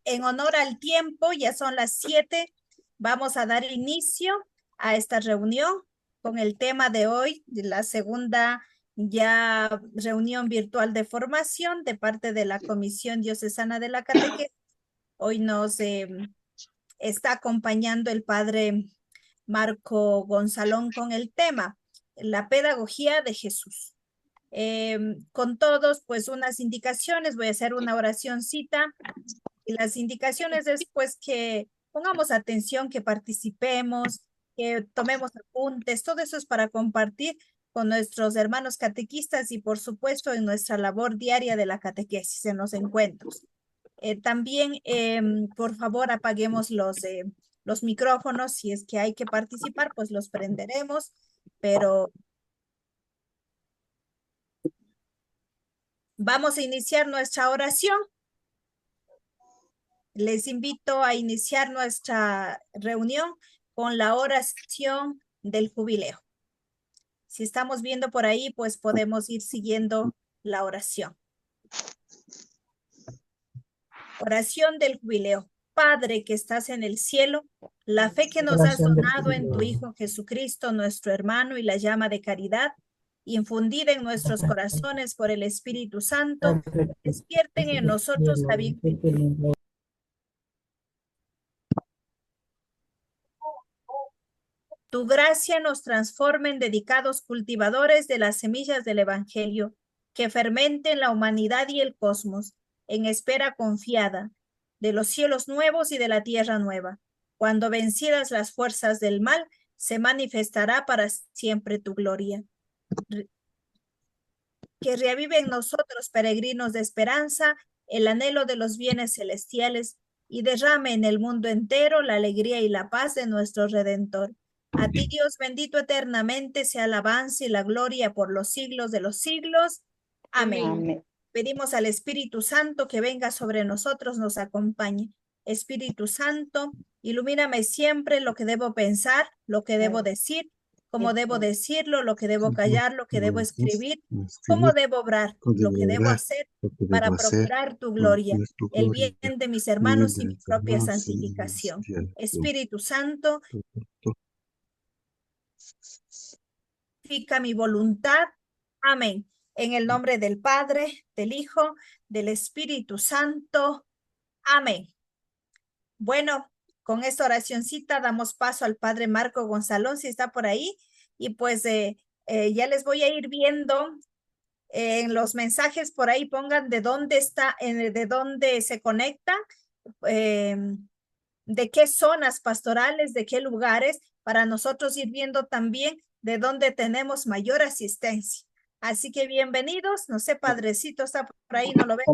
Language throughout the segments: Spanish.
en honor al tiempo, ya son las 7, vamos a dar inicio a esta reunión con el tema de hoy, de la segunda ya reunión virtual de formación de parte de la Comisión Diocesana de la Catequesis. Hoy nos está acompañando el padre Marco Gonzalón con el tema, la pedagogía de Jesús. Con todos, pues unas indicaciones, voy a hacer una oracióncita y las indicaciones es pues que pongamos atención, que participemos, que tomemos apuntes, todo eso es para compartir con nuestros hermanos catequistas y por supuesto en nuestra labor diaria de la catequesis, en los encuentros. También, por favor, apaguemos los micrófonos, si es que hay que participar, pues los prenderemos, pero vamos a iniciar nuestra oración. Les invito a iniciar nuestra reunión con la oración del jubileo. Si estamos viendo por ahí, pues podemos ir siguiendo la oración. Oración del jubileo. Padre que estás en el cielo, la fe que nos has donado en tu Hijo Jesucristo, nuestro hermano, y la llama de caridad, infundida en nuestros corazones por el Espíritu Santo, despierten en nosotros la vida. Tu gracia nos transforme en dedicados cultivadores de las semillas del Evangelio, que fermenten la humanidad y el cosmos, en espera confiada de los cielos nuevos y de la tierra nueva. Cuando vencidas las fuerzas del mal, se manifestará para siempre tu gloria. Que reavive en nosotros, peregrinos de esperanza, el anhelo de los bienes celestiales y derrame en el mundo entero la alegría y la paz de nuestro Redentor. A ti, Dios bendito eternamente, sea alabanza y la gloria por los siglos de los siglos. Amén. Amén. Pedimos al Espíritu Santo que venga sobre nosotros, nos acompañe. Espíritu Santo, ilumíname siempre lo que debo pensar, lo que debo decir, cómo debo decirlo, lo que debo callar, lo que debo escribir, cómo debo obrar, lo que debo hacer para procurar tu gloria, el bien de mis hermanos y mi propia santificación. Espíritu Santo, santifica mi voluntad. Amén. En el nombre del Padre, del Hijo, del Espíritu Santo. Amén. Bueno, con esta oracioncita damos paso al Padre Marco Gonzalón, si está por ahí, y pues ya les voy a ir viendo en los mensajes por ahí, pongan de dónde está, de dónde se conecta, de qué zonas pastorales, de qué lugares, para nosotros ir viendo también de dónde tenemos mayor asistencia. Así que bienvenidos, no sé, Padrecito está por ahí, no lo ven.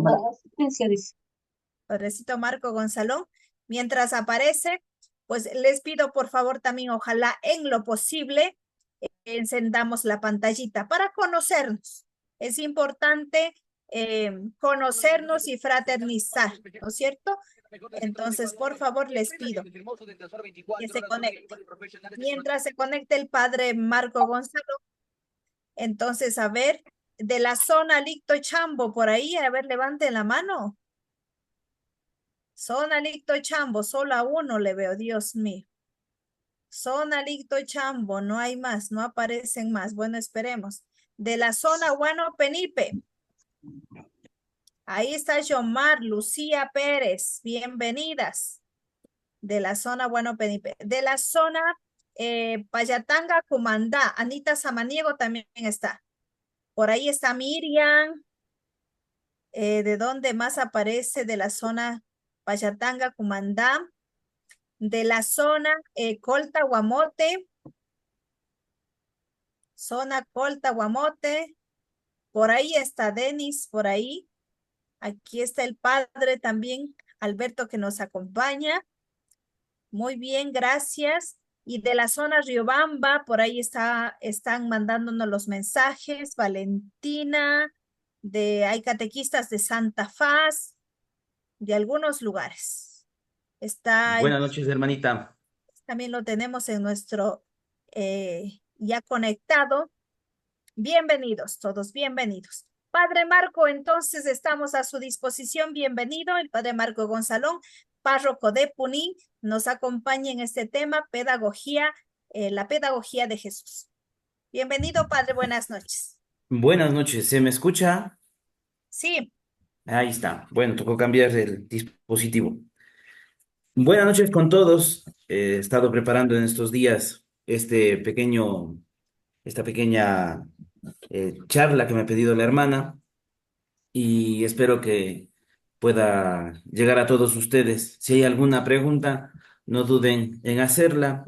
Padrecito Marco Gonzalón, mientras aparece, pues les pido por favor también, ojalá en lo posible, encendamos la pantallita para conocernos. Es importante conocernos y fraternizar, ¿no es cierto? Entonces, por favor, les pido que se conecte. Mientras se conecte el padre Marco Gonzalo, entonces, a ver, de la zona Licto Chambo, por ahí, a ver, levanten la mano. Zona Licto Chambo, solo a uno le veo, Dios mío. Zona Licto Chambo, no hay más, no aparecen más. Bueno, esperemos. De la zona Guano Penipe. Ahí está Yomar, Lucía Pérez, bienvenidas. De la zona Guano Penipe. De la zona Payatanga, Cumandá, Anita Samaniego también está. Por ahí está Miriam. ¿De dónde más aparece? De la zona Payatanga, Cumandá. De la zona Colta, Guamote. Zona Colta, Guamote. Por ahí está Denis, por ahí. Aquí está el padre también, Alberto, que nos acompaña. Muy bien, gracias. Y de la zona Riobamba, por ahí están mandándonos los mensajes. Valentina, hay catequistas de Santa Faz, de algunos lugares. Buenas noches, hermanita. También lo tenemos en nuestro ya conectado. Bienvenidos, todos bienvenidos. Padre Marco, entonces estamos a su disposición. Bienvenido, el Padre Marco Gonzalón, párroco de Puní, nos acompaña en este tema, pedagogía, la pedagogía de Jesús. Bienvenido, Padre, buenas noches. Buenas noches, ¿se me escucha? Sí. Ahí está. Bueno, tocó cambiar el dispositivo. Buenas noches con todos. He estado preparando en estos días esta pequeña charla que me ha pedido la hermana y espero que pueda llegar a todos ustedes. Si hay alguna pregunta, no duden en hacerla.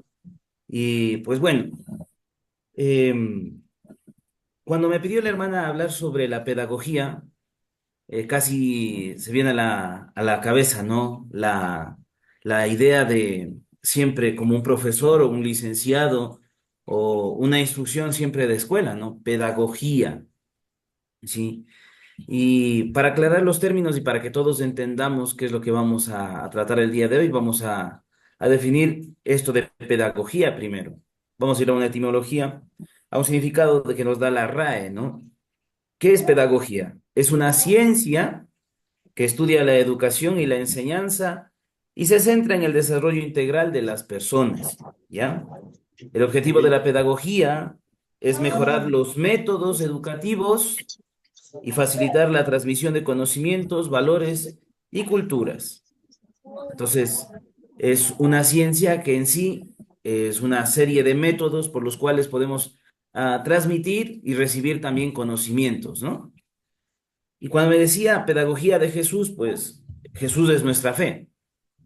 Y pues bueno, em, cuando me pidió la hermana hablar sobre la pedagogía, casi se viene a la cabeza, ¿no? La idea de siempre como un profesor o un licenciado o una instrucción siempre de escuela, ¿no? Pedagogía, ¿sí? Y para aclarar los términos y para que todos entendamos qué es lo que vamos a tratar el día de hoy, vamos a definir esto de pedagogía primero. Vamos a ir a una etimología, a un significado de que nos da la RAE, ¿no? ¿Qué es pedagogía? Es una ciencia que estudia la educación y la enseñanza y se centra en el desarrollo integral de las personas, ¿ya? El objetivo de la pedagogía es mejorar los métodos educativos y facilitar la transmisión de conocimientos, valores y culturas. Entonces, es una ciencia que en sí es una serie de métodos por los cuales podemos transmitir y recibir también conocimientos, ¿no? Y cuando me decía pedagogía de Jesús, pues Jesús es nuestra fe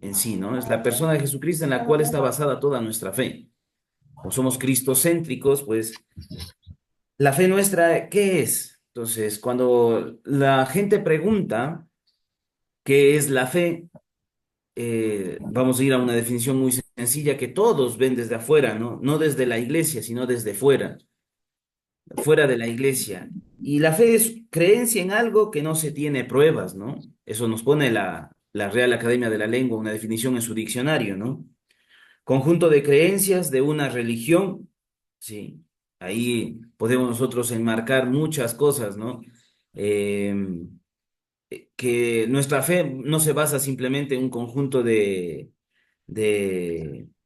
en sí, ¿no? Es la persona de Jesucristo en la cual está basada toda nuestra fe. O somos cristocéntricos, pues la fe nuestra, ¿qué es? Entonces, cuando la gente pregunta qué es la fe, vamos a ir a una definición muy sencilla que todos ven desde afuera, ¿no? No desde la iglesia, sino desde fuera, fuera de la iglesia. Y la fe es creencia en algo que no se tiene pruebas, ¿no? Eso nos pone la Real Academia de la Lengua, una definición en su diccionario, ¿no? Conjunto de creencias de una religión, sí. Ahí podemos nosotros enmarcar muchas cosas, ¿no? Eh, que nuestra fe no se basa simplemente en un conjunto de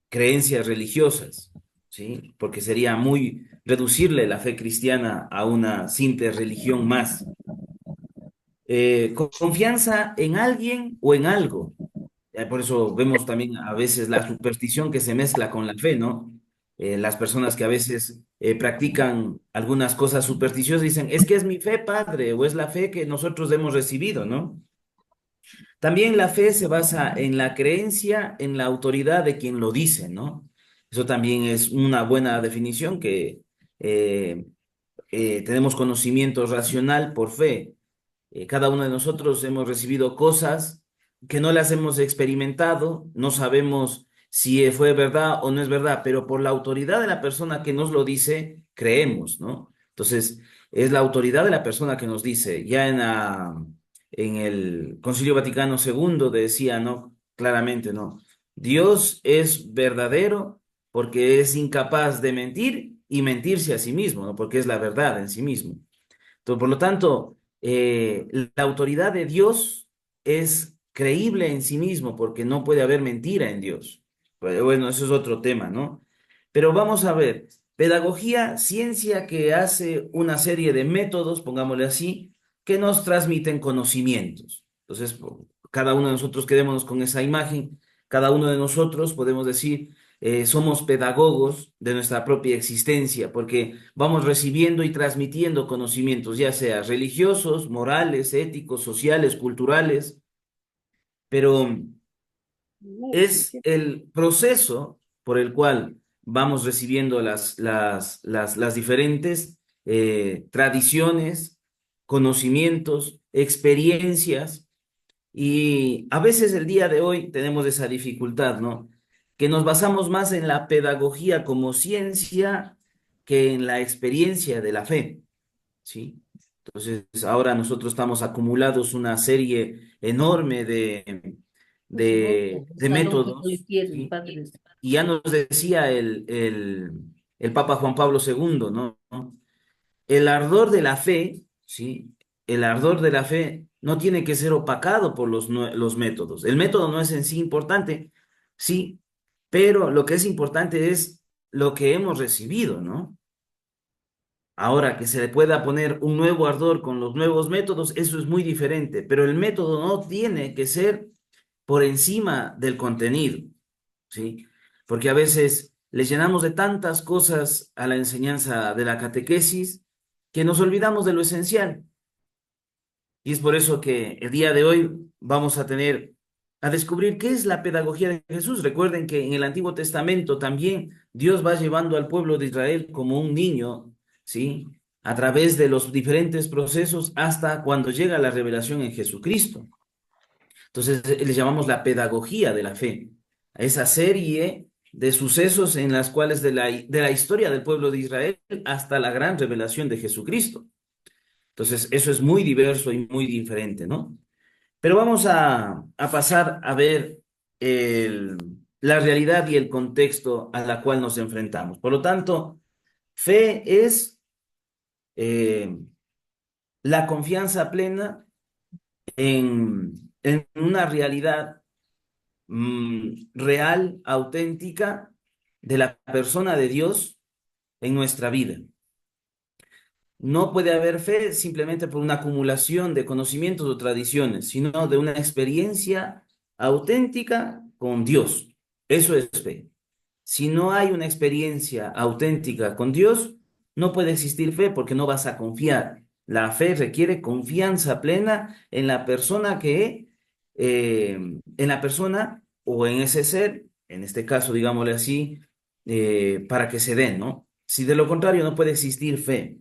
creencias religiosas, ¿sí? Porque sería muy reducirle la fe cristiana a una simple religión más. Confianza en alguien o en algo. Por eso vemos también a veces la superstición que se mezcla con la fe, ¿no? Las personas que a veces practican algunas cosas supersticiosas dicen, es que es mi fe, padre, o es la fe que nosotros hemos recibido, ¿no? También la fe se basa en la creencia en la autoridad de quien lo dice, ¿no? Eso también es una buena definición que eh, tenemos conocimiento racional por fe. Cada uno de nosotros hemos recibido cosas que no las hemos experimentado, no sabemos si fue verdad o no es verdad, pero por la autoridad de la persona que nos lo dice, creemos, ¿no? Entonces, es la autoridad de la persona que nos dice. Ya en el Concilio Vaticano II decía, ¿no? Claramente, ¿no? Dios es verdadero porque es incapaz de mentir y mentirse a sí mismo, ¿no? Porque es la verdad en sí mismo. Entonces, por lo tanto, la autoridad de Dios es creíble en sí mismo porque no puede haber mentira en Dios. Pero bueno, eso es otro tema, ¿no? Pero vamos a ver, pedagogía, ciencia que hace una serie de métodos, pongámosle así, que nos transmiten conocimientos. Entonces, cada uno de nosotros quedémonos con esa imagen, cada uno de nosotros podemos decir, somos pedagogos de nuestra propia existencia, porque vamos recibiendo y transmitiendo conocimientos, ya sea religiosos, morales, éticos, sociales, culturales, pero es el proceso por el cual vamos recibiendo las diferentes tradiciones, conocimientos, experiencias, y a veces el día de hoy tenemos esa dificultad, ¿no? Que nos basamos más en la pedagogía como ciencia que en la experiencia de la fe, ¿sí? Entonces, ahora nosotros estamos acumulados una serie enorme de métodos, ¿sí? Y ya nos decía el Papa Juan Pablo II, ¿no? El ardor de la fe, ¿sí? el ardor de la fe no tiene que ser opacado por los métodos. El método no es en sí importante, sí, pero lo que es importante es lo que hemos recibido, ¿no? Ahora que se le pueda poner un nuevo ardor con los nuevos métodos, eso es muy diferente, pero el método no tiene que ser por encima del contenido, ¿sí? Porque a veces le llenamos de tantas cosas a la enseñanza de la catequesis que nos olvidamos de lo esencial. Y es por eso que el día de hoy vamos a descubrir qué es la pedagogía de Jesús. Recuerden que en el Antiguo Testamento también Dios va llevando al pueblo de Israel como un niño, ¿sí? A través de los diferentes procesos hasta cuando llega la revelación en Jesucristo. Entonces, le llamamos la pedagogía de la fe, a esa serie de sucesos en las cuales de la historia del pueblo de Israel hasta la gran revelación de Jesucristo. Entonces, eso es muy diverso y muy diferente, ¿no? Pero vamos a pasar a ver el- la realidad y el contexto a la cual nos enfrentamos. Por lo tanto, fe es eh, la confianza plena en una realidad real, auténtica de la persona de Dios en nuestra vida. No puede haber fe simplemente por una acumulación de conocimientos o tradiciones, sino de una experiencia auténtica con Dios. Eso es fe. Si no hay una experiencia auténtica con Dios, no puede existir fe porque no vas a confiar. La fe requiere confianza plena en la persona en la persona o en ese ser, en este caso, digámosle así, para que se dé, ¿no? Si de lo contrario no puede existir fe.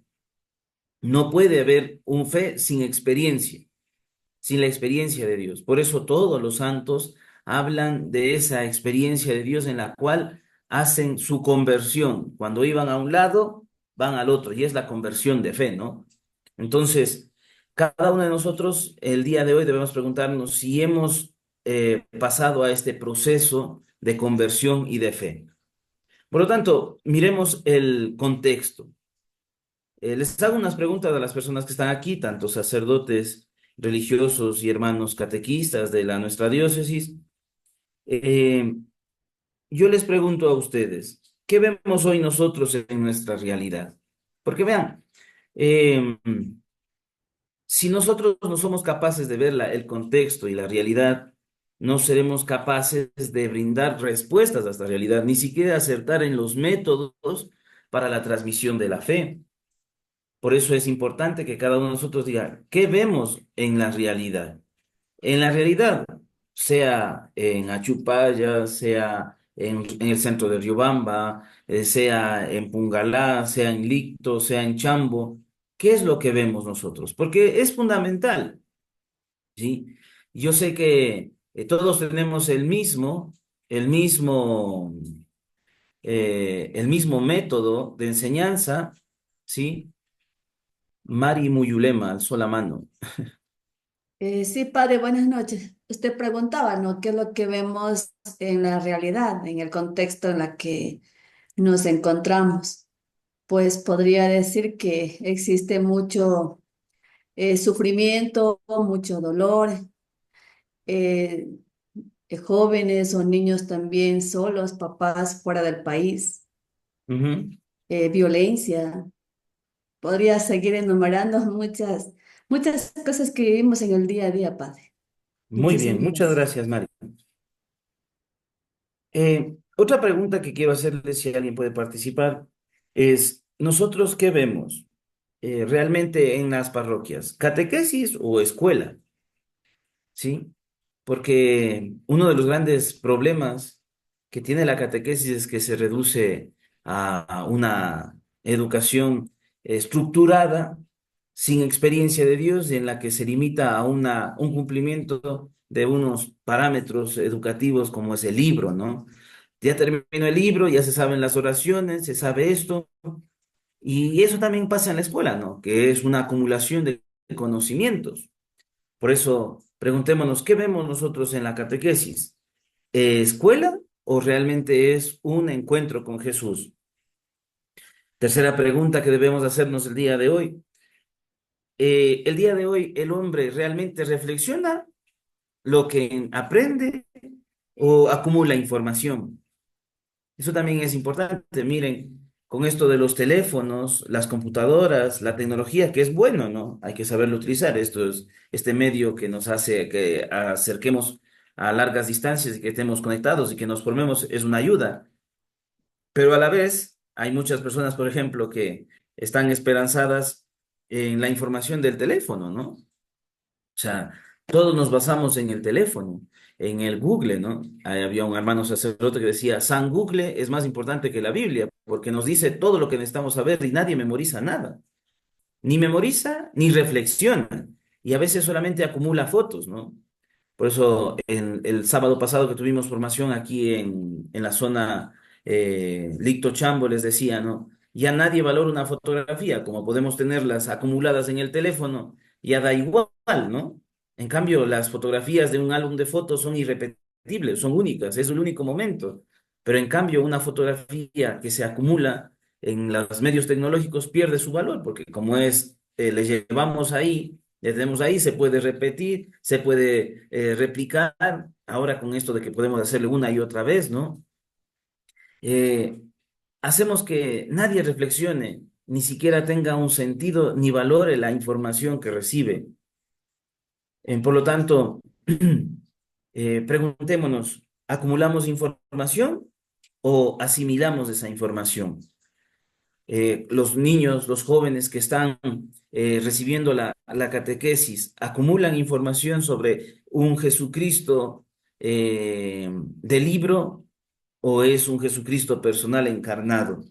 No puede haber un fe sin experiencia, sin la experiencia de Dios. Por eso todos los santos hablan de esa experiencia de Dios en la cual hacen su conversión. Cuando iban a un lado, van al otro, y es la conversión de fe, ¿no? Entonces, cada uno de nosotros el día de hoy debemos preguntarnos si hemos pasado a este proceso de conversión y de fe. Por lo tanto, miremos el contexto. Les hago unas preguntas a las personas que están aquí, tanto sacerdotes religiosos y hermanos catequistas de nuestra diócesis. Eh, yo les pregunto a ustedes, ¿qué vemos hoy nosotros en nuestra realidad? Porque vean, eh, si nosotros no somos capaces de ver el contexto y la realidad, no seremos capaces de brindar respuestas a esta realidad, ni siquiera acertar en los métodos para la transmisión de la fe. Por eso es importante que cada uno de nosotros diga, ¿qué vemos en la realidad? En la realidad, sea en Achupaya, sea en el centro de Riobamba, sea en Pungalá, sea en Licto, sea en Chambo, ¿qué es lo que vemos nosotros? Porque es fundamental, ¿sí? Yo sé que todos tenemos el mismo método de enseñanza, ¿sí? Mari Muyulema, alzó la mano. Sí, padre, buenas noches. Usted preguntaba, ¿no? ¿Qué es lo que vemos en la realidad, en el contexto en la que nos encontramos? Pues podría decir que existe mucho sufrimiento, mucho dolor, eh, jóvenes o niños también solos, papás fuera del país, Ujú. violencia. Podría seguir enumerando muchas cosas que vivimos en el día a día, padre. Muy bien, Muchísimas muchas gracias. gracias, Mari. Otra pregunta que quiero hacerle, si alguien puede participar, es, ¿nosotros qué vemos realmente en las parroquias? ¿Catequesis o escuela? ¿Sí? Porque uno de los grandes problemas que tiene la catequesis es que se reduce a una educación estructurada, sin experiencia de Dios, y en la que se limita a un cumplimiento de unos parámetros educativos como es el libro, ¿no? Ya terminó el libro, ya se saben las oraciones, se sabe esto, y eso también pasa en la escuela, ¿no? Que es una acumulación de conocimientos. Por eso, preguntémonos, ¿qué vemos nosotros en la catequesis? ¿Escuela o realmente es un encuentro con Jesús? Tercera pregunta que debemos hacernos el día de hoy. el día de hoy el hombre realmente reflexiona lo que aprende o acumula información. Eso también es importante. Miren, con esto de los teléfonos, las computadoras, la tecnología, que es bueno, ¿no? Hay que saberlo utilizar. Esto es este medio que nos hace que acerquemos a largas distancias y que estemos conectados y que nos formemos, es una ayuda. Pero a la vez, hay muchas personas, por ejemplo, que están esperanzadas en la información del teléfono, ¿no? O sea, todos nos basamos en el teléfono, en el Google, ¿no? Ahí había un hermano sacerdote que decía, San Google es más importante que la Biblia, porque nos dice todo lo que necesitamos saber y nadie memoriza nada. Ni memoriza ni reflexiona. Y a veces solamente acumula fotos, ¿no? Por eso el sábado pasado que tuvimos formación aquí en la zona Licto Chambo les decía, ¿no? Ya nadie valora una fotografía, como podemos tenerlas acumuladas en el teléfono, ya da igual, ¿no? En cambio, las fotografías de un álbum de fotos son irrepetibles, son únicas, es el único momento. Pero en cambio, una fotografía que se acumula en los medios tecnológicos pierde su valor, porque como es, le llevamos ahí, le tenemos ahí, se puede repetir, se puede replicar, ahora con esto de que podemos hacerlo una y otra vez, ¿no? Eh, hacemos que nadie reflexione, ni siquiera tenga un sentido ni valore la información que recibe. Por lo tanto, preguntémonos, ¿acumulamos información o asimilamos esa información? Los niños, los jóvenes que están recibiendo la catequesis, acumulan información sobre un Jesucristo de libro o es un Jesucristo personal encarnado.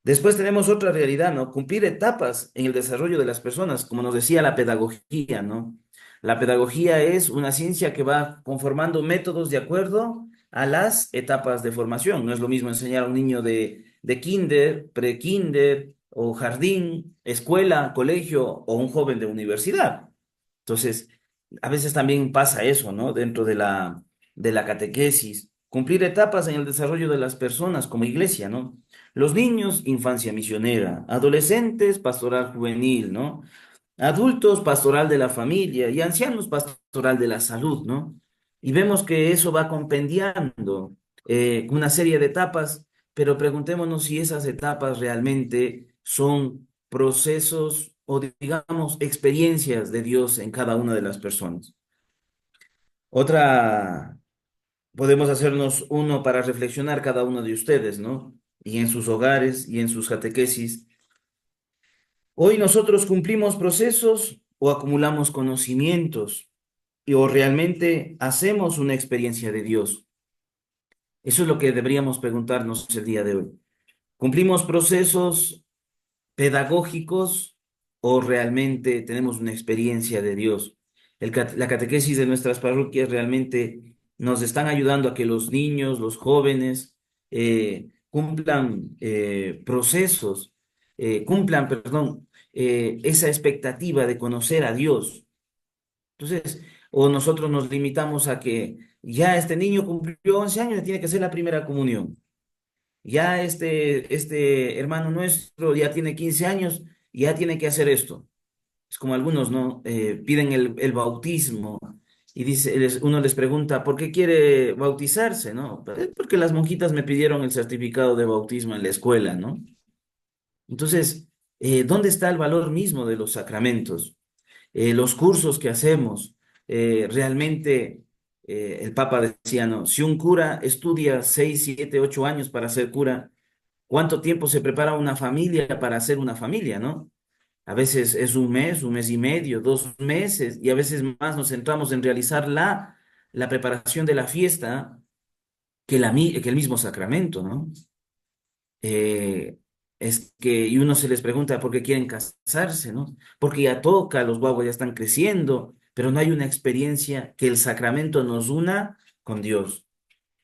Después tenemos otra realidad, ¿no? Cumplir etapas en el desarrollo de las personas, como nos decía la pedagogía, ¿no? La pedagogía es una ciencia que va conformando métodos de acuerdo a las etapas de formación. No es lo mismo enseñar a un niño de kinder, pre-kinder o jardín, escuela, colegio o un joven de universidad. Entonces, a veces también pasa eso, ¿no? Dentro de la catequesis. Cumplir etapas en el desarrollo de las personas como iglesia, ¿no? Los niños, infancia misionera, adolescentes, pastoral juvenil, ¿no? Adultos, pastoral de la familia y ancianos, pastoral de la salud, ¿no? Y vemos que eso va compendiando una serie de etapas, pero preguntémonos si esas etapas realmente son procesos o, digamos, experiencias de Dios en cada una de las personas. Otra, podemos hacernos uno para reflexionar cada uno de ustedes, ¿no? Y en sus hogares y en sus catequesis. Hoy nosotros cumplimos procesos o acumulamos conocimientos o realmente hacemos una experiencia de Dios. Eso es lo que deberíamos preguntarnos el día de hoy. ¿Cumplimos procesos pedagógicos o realmente tenemos una experiencia de Dios? La catequesis de nuestras parroquias realmente nos están ayudando a que los niños, los jóvenes, cumplan procesos, cumplan, perdón, esa expectativa de conocer a Dios. Entonces, o nosotros nos limitamos a que ya este niño cumplió 11 años, tiene que hacer la primera comunión. Ya este hermano nuestro ya tiene 15 años y ya tiene que hacer esto. Es como algunos, ¿no? Piden el bautismo y dice, uno les pregunta, ¿por qué quiere bautizarse, no? Porque las monjitas me pidieron el certificado de bautismo en la escuela, ¿no? Entonces, ¿dónde está el valor mismo de los sacramentos? Los cursos que hacemos, realmente el Papa decía, no, si un cura estudia 6, 7, 8 años para ser cura, ¿cuánto tiempo se prepara una familia para hacer una familia, no? A veces es un mes y medio, 2 meses, y a veces más nos centramos en realizar la preparación de la fiesta que el mismo sacramento, ¿no? Es que, y uno se les pregunta por qué quieren casarse, ¿no? Porque ya toca, los guaguas ya están creciendo, pero no hay una experiencia que el sacramento nos una con Dios.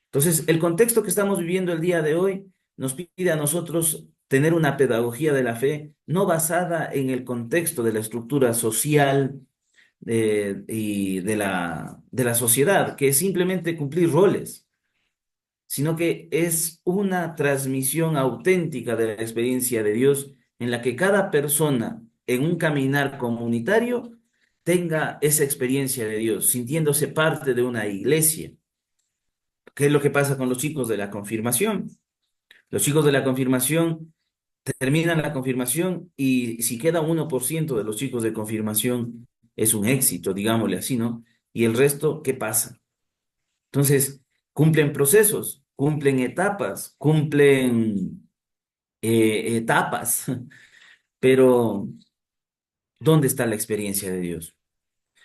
Entonces, el contexto que estamos viviendo el día de hoy nos pide a nosotros tener una pedagogía de la fe no basada en el contexto de la estructura social y de la sociedad, que es simplemente cumplir roles, sino que es una transmisión auténtica de la experiencia de Dios en la que cada persona en un caminar comunitario tenga esa experiencia de Dios, sintiéndose parte de una iglesia. ¿Qué es lo que pasa con los chicos de la confirmación? Los chicos de la confirmación terminan la confirmación y si queda 1% de los chicos de confirmación es un éxito, digámosle así, ¿no? Y el resto, ¿qué pasa? Entonces, cumplen procesos, cumplen etapas, cumplen etapas, pero ¿dónde está la experiencia de Dios?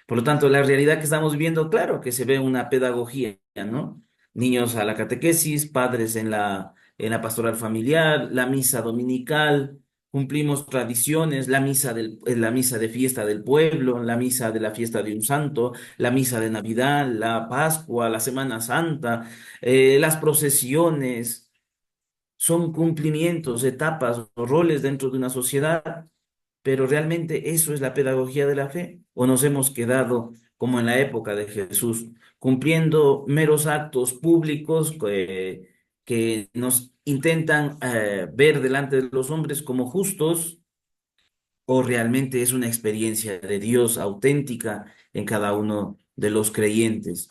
Por lo tanto, la realidad que estamos viendo, claro, que se ve una pedagogía, ¿no? Niños a la catequesis, padres en la pastoral familiar, la misa dominical, cumplimos tradiciones, la misa de fiesta del pueblo, la misa de la fiesta de un santo, la misa de Navidad, la Pascua, la Semana Santa, las procesiones, son cumplimientos, etapas o roles dentro de una sociedad, pero realmente eso es la pedagogía de la fe, o nos hemos quedado como en la época de Jesús, cumpliendo meros actos públicos que nos intentan ver delante de los hombres como justos, o realmente es una experiencia de Dios auténtica en cada uno de los creyentes.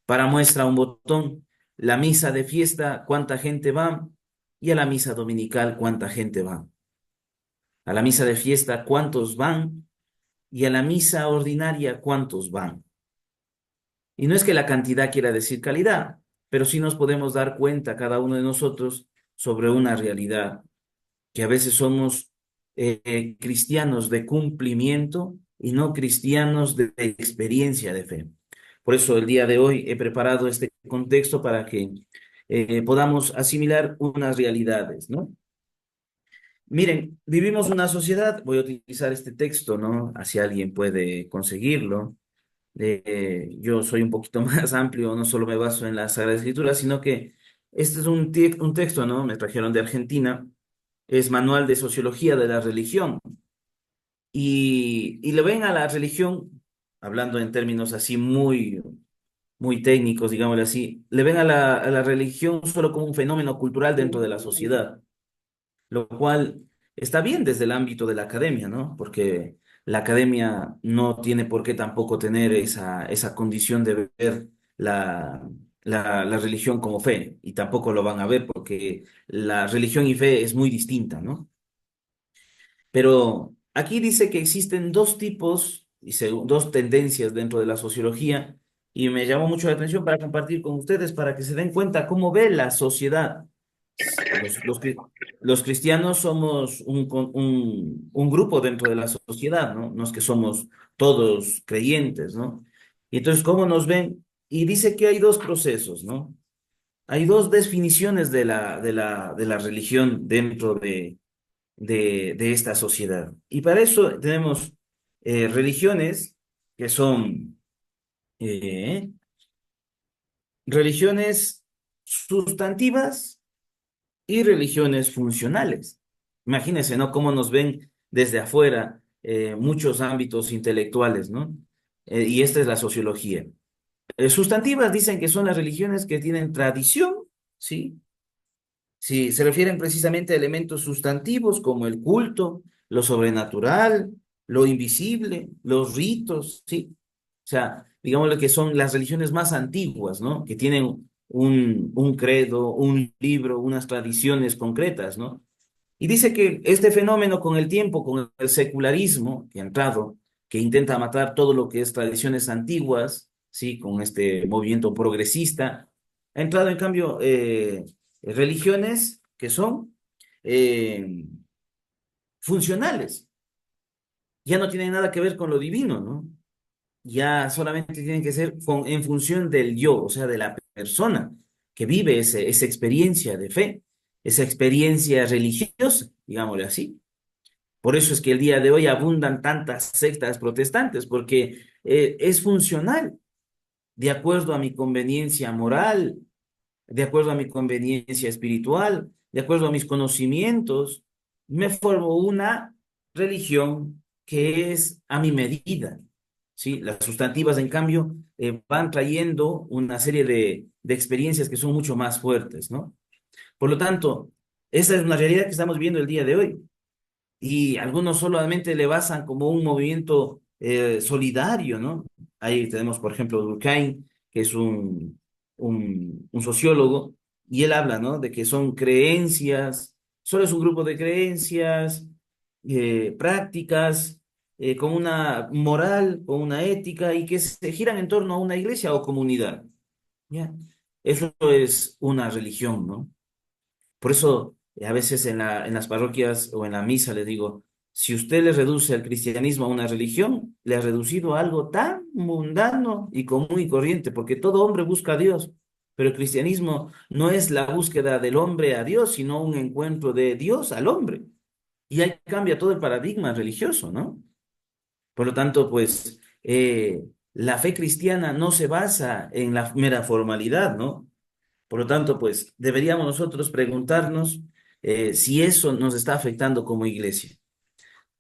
Para muestra un botón, la misa de fiesta, ¿cuánta gente va? Y a la misa dominical, ¿cuánta gente va? A la misa de fiesta, ¿cuántos van? Y a la misa ordinaria, ¿cuántos van? Y no es que la cantidad quiera decir calidad, pero sí nos podemos dar cuenta cada uno de nosotros sobre una realidad, que a veces somos cristianos de cumplimiento y no cristianos de experiencia de fe. Por eso el día de hoy he preparado este contexto para que podamos asimilar unas realidades, ¿no? Miren, vivimos una sociedad, voy a utilizar este texto, ¿no? Así alguien puede conseguirlo. Yo soy un poquito más amplio, no solo me baso en la Sagrada Escritura, sino que este es un texto, ¿no? Me trajeron de Argentina, es Manual de Sociología de la Religión. Y le ven a la religión, hablando en términos así muy técnicos, digámoslo así, le ven a a la religión solo como un fenómeno cultural dentro de la sociedad, lo cual está bien desde el ámbito de la academia, ¿no? Porque la academia no tiene por qué tampoco tener esa condición de ver la, la religión como fe, y tampoco lo van a ver porque la religión y fe es muy distinta, ¿no? Pero aquí dice que existen dos tipos y dos tendencias dentro de la sociología, y me llamó mucho la atención para compartir con ustedes para que se den cuenta cómo ve la sociedad. Los cristianos somos un grupo dentro de la sociedad, ¿no? No es que somos todos creyentes, ¿no? Y entonces, ¿cómo nos ven? Y dice que hay dos procesos, ¿no? Hay dos definiciones de la religión dentro de esta sociedad. Y para eso tenemos religiones que son eh, religiones sustantivas y religiones funcionales. Imagínense, ¿no? Cómo nos ven desde afuera muchos ámbitos intelectuales, ¿no? Y esta es la sociología. Sustantivas dicen que son las religiones que tienen tradición, ¿sí? Sí, se refieren precisamente a elementos sustantivos como el culto, lo sobrenatural, lo invisible, los ritos, ¿sí? O sea, digamos que son las religiones más antiguas, ¿no? Que tienen un credo, un libro, unas tradiciones concretas, ¿no? Y dice que este fenómeno con el tiempo, con el secularismo que ha entrado, que intenta matar todo lo que es tradiciones antiguas, ¿sí? Con este movimiento progresista, ha entrado en cambio religiones que son eh, funcionales, ya no tienen nada que ver con lo divino, ¿no? Ya solamente tienen que ser en función del yo, o sea, de la persona que vive esa experiencia de fe, esa experiencia religiosa, digámosle así. Por eso es que el día de hoy abundan tantas sectas protestantes, porque es funcional, de acuerdo a mi conveniencia moral, de acuerdo a mi conveniencia espiritual, de acuerdo a mis conocimientos, me formo una religión que es a mi medida. ¿Sí? Las sustantivas, en cambio, van trayendo una serie de experiencias que son mucho más fuertes, ¿no? Por lo tanto, esa es una realidad que estamos viendo el día de hoy. y algunos solamente le basan como un movimiento solidario, ¿no? Ahí tenemos, por ejemplo, Durkheim, que es un sociólogo, y él habla, ¿no? De que son creencias, solo es un grupo de creencias, prácticas, con una moral, con una ética, y que se giran en torno a una iglesia o comunidad, ¿ya? Eso es una religión, ¿no? Por eso, a veces en las parroquias o en la misa les digo, si usted le reduce el cristianismo a una religión, le ha reducido a algo tan mundano y común y corriente, porque todo hombre busca a Dios, pero el cristianismo no es la búsqueda del hombre a Dios, sino un encuentro de Dios al hombre. Y ahí cambia todo el paradigma religioso, ¿no? Por lo tanto, pues, la fe cristiana no se basa en la mera formalidad, ¿no? Por lo tanto, pues deberíamos nosotros preguntarnos si eso nos está afectando como iglesia.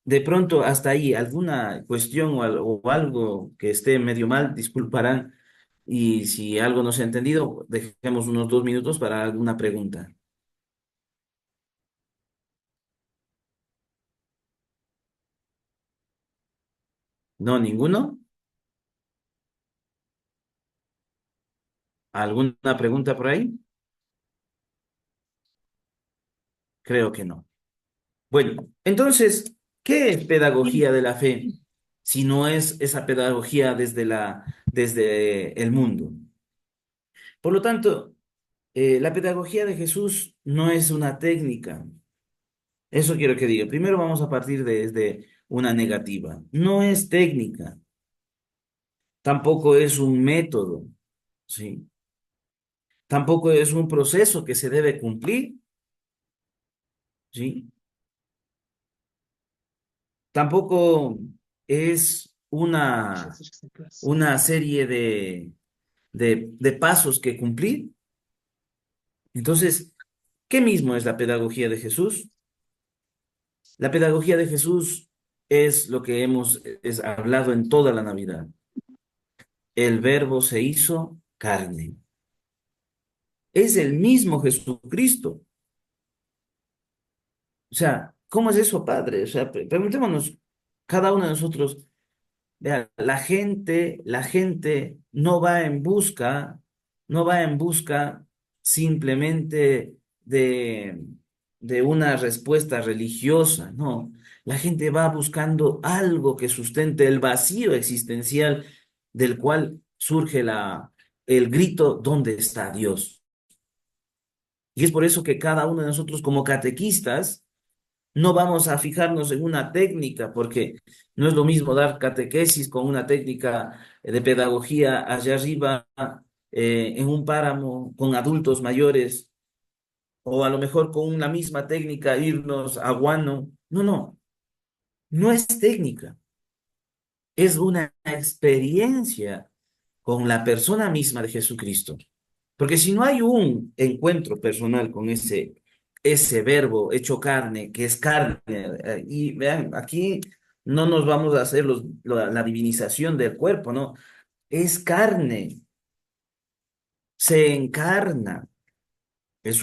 De pronto, hasta ahí, alguna cuestión o algo que esté medio mal, disculparán. Y si algo no se ha entendido, dejemos unos 2 minutos para alguna pregunta. ¿No, ninguno? ¿Alguna pregunta por ahí? Creo que no. Bueno, entonces, ¿qué es pedagogía de la fe si no es esa pedagogía desde el mundo? Por lo tanto, la pedagogía de Jesús no es una técnica. Eso quiero que diga. Primero vamos a partir desde una negativa. No es técnica, tampoco es un método, ¿sí? Tampoco es un proceso que se debe cumplir, ¿sí? Tampoco es una serie de pasos que cumplir. Entonces, ¿qué mismo es la pedagogía de Jesús? La pedagogía de Jesús es lo que hemos hablado en toda la Navidad. El verbo se hizo carne. Es el mismo Jesucristo. O sea, ¿cómo es eso, Padre? O sea, preguntémonos, cada uno de nosotros, vea, la gente no va en busca simplemente de, de una respuesta religiosa, no. La gente va buscando algo que sustente el vacío existencial del cual surge el grito, ¿dónde está Dios? Y es por eso que cada uno de nosotros como catequistas no vamos a fijarnos en una técnica, porque no es lo mismo dar catequesis con una técnica de pedagogía allá arriba, en un páramo, con adultos mayores, o a lo mejor con la misma técnica irnos a Guano. No, no, no es técnica, es una experiencia con la persona misma de Jesucristo. Porque si no hay un encuentro personal con ese verbo hecho carne, que es carne, y vean, aquí no nos vamos a hacer la divinización del cuerpo, ¿no? Es carne, se encarna, es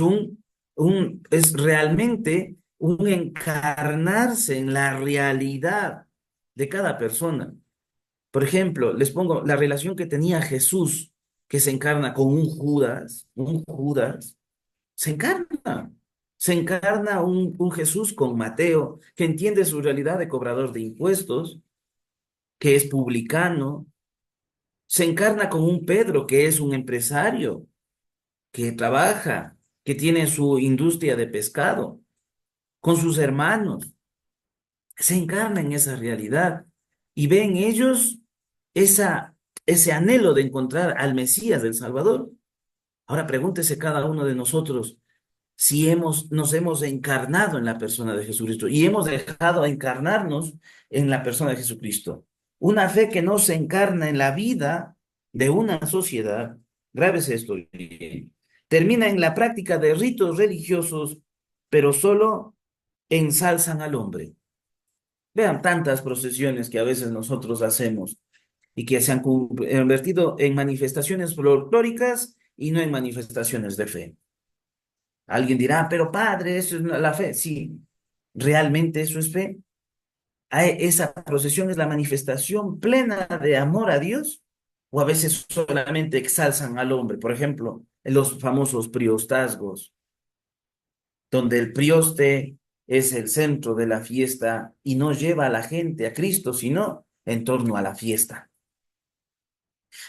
realmente un encarnarse en la realidad de cada persona. Por ejemplo, les pongo la relación que tenía Jesús, que se encarna con un Judas, se encarna un Jesús con Mateo, que entiende su realidad de cobrador de impuestos, que es publicano, se encarna con un Pedro, que es un empresario, que trabaja, que tiene su industria de pescado, con sus hermanos, se encarna en esa realidad y ve en ellos esa, ese anhelo de encontrar al Mesías del Salvador. Ahora pregúntese cada uno de nosotros si nos hemos encarnado en la persona de Jesucristo y hemos dejado encarnarnos en la persona de Jesucristo. Una fe que no se encarna en la vida de una sociedad, grábese esto bien, termina en la práctica de ritos religiosos, pero solo ensalzan al hombre. Vean tantas procesiones que a veces nosotros hacemos y que se han convertido en manifestaciones folclóricas y no en manifestaciones de fe. Alguien dirá, pero padre, eso es la fe. Sí, ¿Realmente eso es fe? ¿Esa procesión es la manifestación plena de amor a Dios? ¿O a veces solamente exalzan al hombre? Por ejemplo, en los famosos priostazgos, donde el prioste es el centro de la fiesta y no lleva a la gente a Cristo, sino en torno a la fiesta.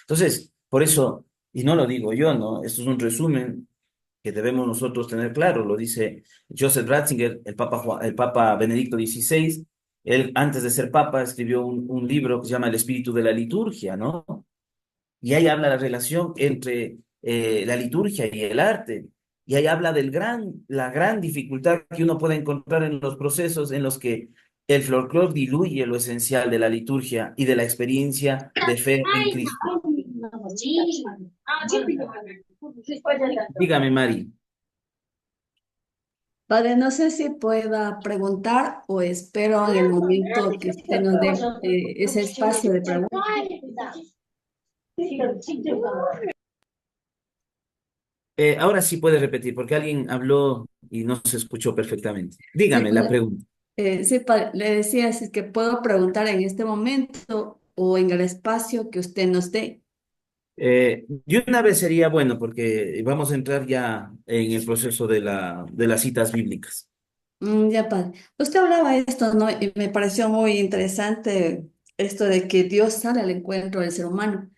Entonces, por eso, y no lo digo yo, ¿no? Esto es un resumen que debemos nosotros tener claro, lo dice Joseph Ratzinger, el Papa Benedicto XVI. Él, antes de ser Papa, escribió un libro que se llama El espíritu de la liturgia, ¿no? Y ahí habla la relación entre la liturgia y el arte. Y ahí habla la gran dificultad que uno puede encontrar en los procesos en los que el folclore diluye lo esencial de la liturgia y de la experiencia de fe en Cristo. Dígame, Mari. Padre, no sé si pueda preguntar o espero en el momento que usted nos dé ese espacio de preguntas. Ahora sí puede repetir, porque alguien habló y no se escuchó perfectamente. Dígame la pregunta. Sí, padre, le decía si es que puedo preguntar en este momento o en el espacio que usted nos dé. De una vez sería bueno, porque vamos a entrar ya en el proceso de las citas bíblicas. Ya, padre. Usted hablaba esto, ¿no? Y me pareció muy interesante esto de que Dios sale al encuentro del ser humano.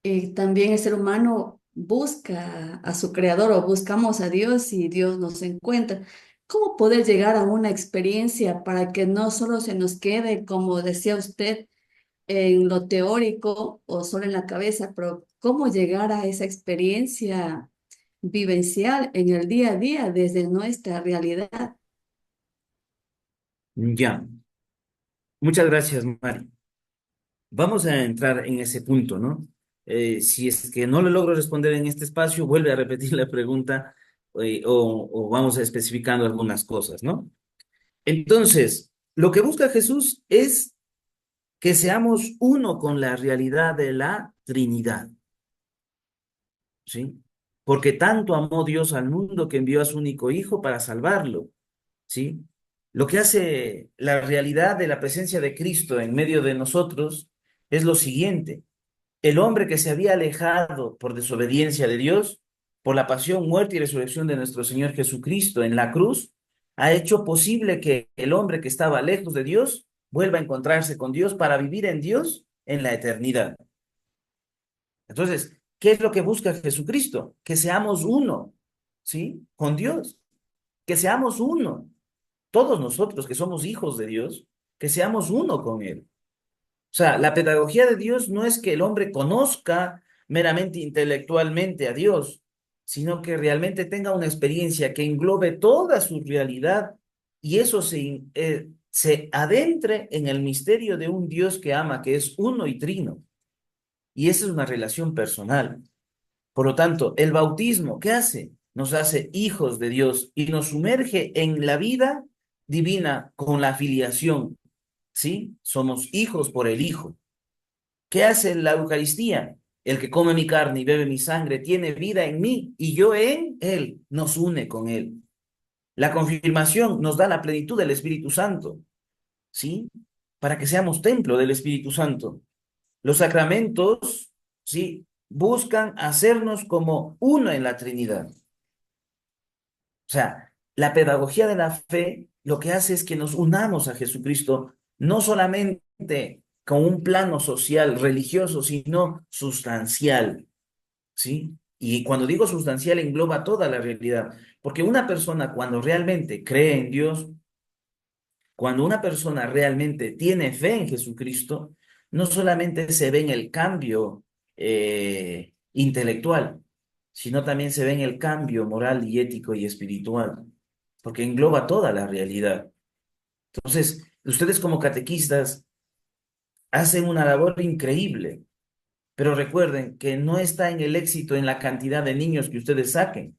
Y también el ser humano busca a su creador o buscamos a Dios y Dios nos encuentra. ¿Cómo poder llegar a una experiencia para que no solo se nos quede, como decía usted, en lo teórico o solo en la cabeza, pero cómo llegar a esa experiencia vivencial en el día a día desde nuestra realidad? Ya, muchas gracias, Mari. Vamos a entrar en ese punto, ¿no? Si es que no le logro responder en este espacio, vuelve a repetir la pregunta o vamos especificando algunas cosas, ¿no? Entonces, lo que busca Jesús es que seamos uno con la realidad de la Trinidad, ¿sí? Porque tanto amó Dios al mundo que envió a su único Hijo para salvarlo, ¿sí? Lo que hace la realidad de la presencia de Cristo en medio de nosotros es lo siguiente. El hombre que se había alejado por desobediencia de Dios, por la pasión, muerte y resurrección de nuestro Señor Jesucristo en la cruz, ha hecho posible que el hombre que estaba lejos de Dios vuelva a encontrarse con Dios para vivir en Dios en la eternidad. Entonces, ¿qué es lo que busca Jesucristo? Que seamos uno, ¿sí? Con Dios, que seamos uno. Todos nosotros que somos hijos de Dios, que seamos uno con Él. O sea, la pedagogía de Dios no es que el hombre conozca meramente intelectualmente a Dios, sino que realmente tenga una experiencia que englobe toda su realidad y eso se adentre en el misterio de un Dios que ama, que es uno y trino. Y esa es una relación personal. Por lo tanto, el bautismo, ¿qué hace? Nos hace hijos de Dios y nos sumerge en la vida divina con la filiación, ¿sí? Somos hijos por el Hijo. ¿Qué hace la Eucaristía? El que come mi carne y bebe mi sangre tiene vida en mí y yo en él, nos une con él. La confirmación nos da la plenitud del Espíritu Santo, ¿sí? Para que seamos templo del Espíritu Santo. Los sacramentos, ¿sí? Buscan hacernos como uno en la Trinidad. O sea, la pedagogía de la fe lo que hace es que nos unamos a Jesucristo, no solamente con un plano social, religioso, sino sustancial, ¿sí? Y cuando digo sustancial engloba toda la realidad, porque una persona cuando realmente cree en Dios, cuando una persona realmente tiene fe en Jesucristo, no solamente se ve en el cambio intelectual, sino también se ve en el cambio moral y ético y espiritual, porque engloba toda la realidad. Entonces, ustedes como catequistas hacen una labor increíble, pero recuerden que no está en el éxito en la cantidad de niños que ustedes saquen.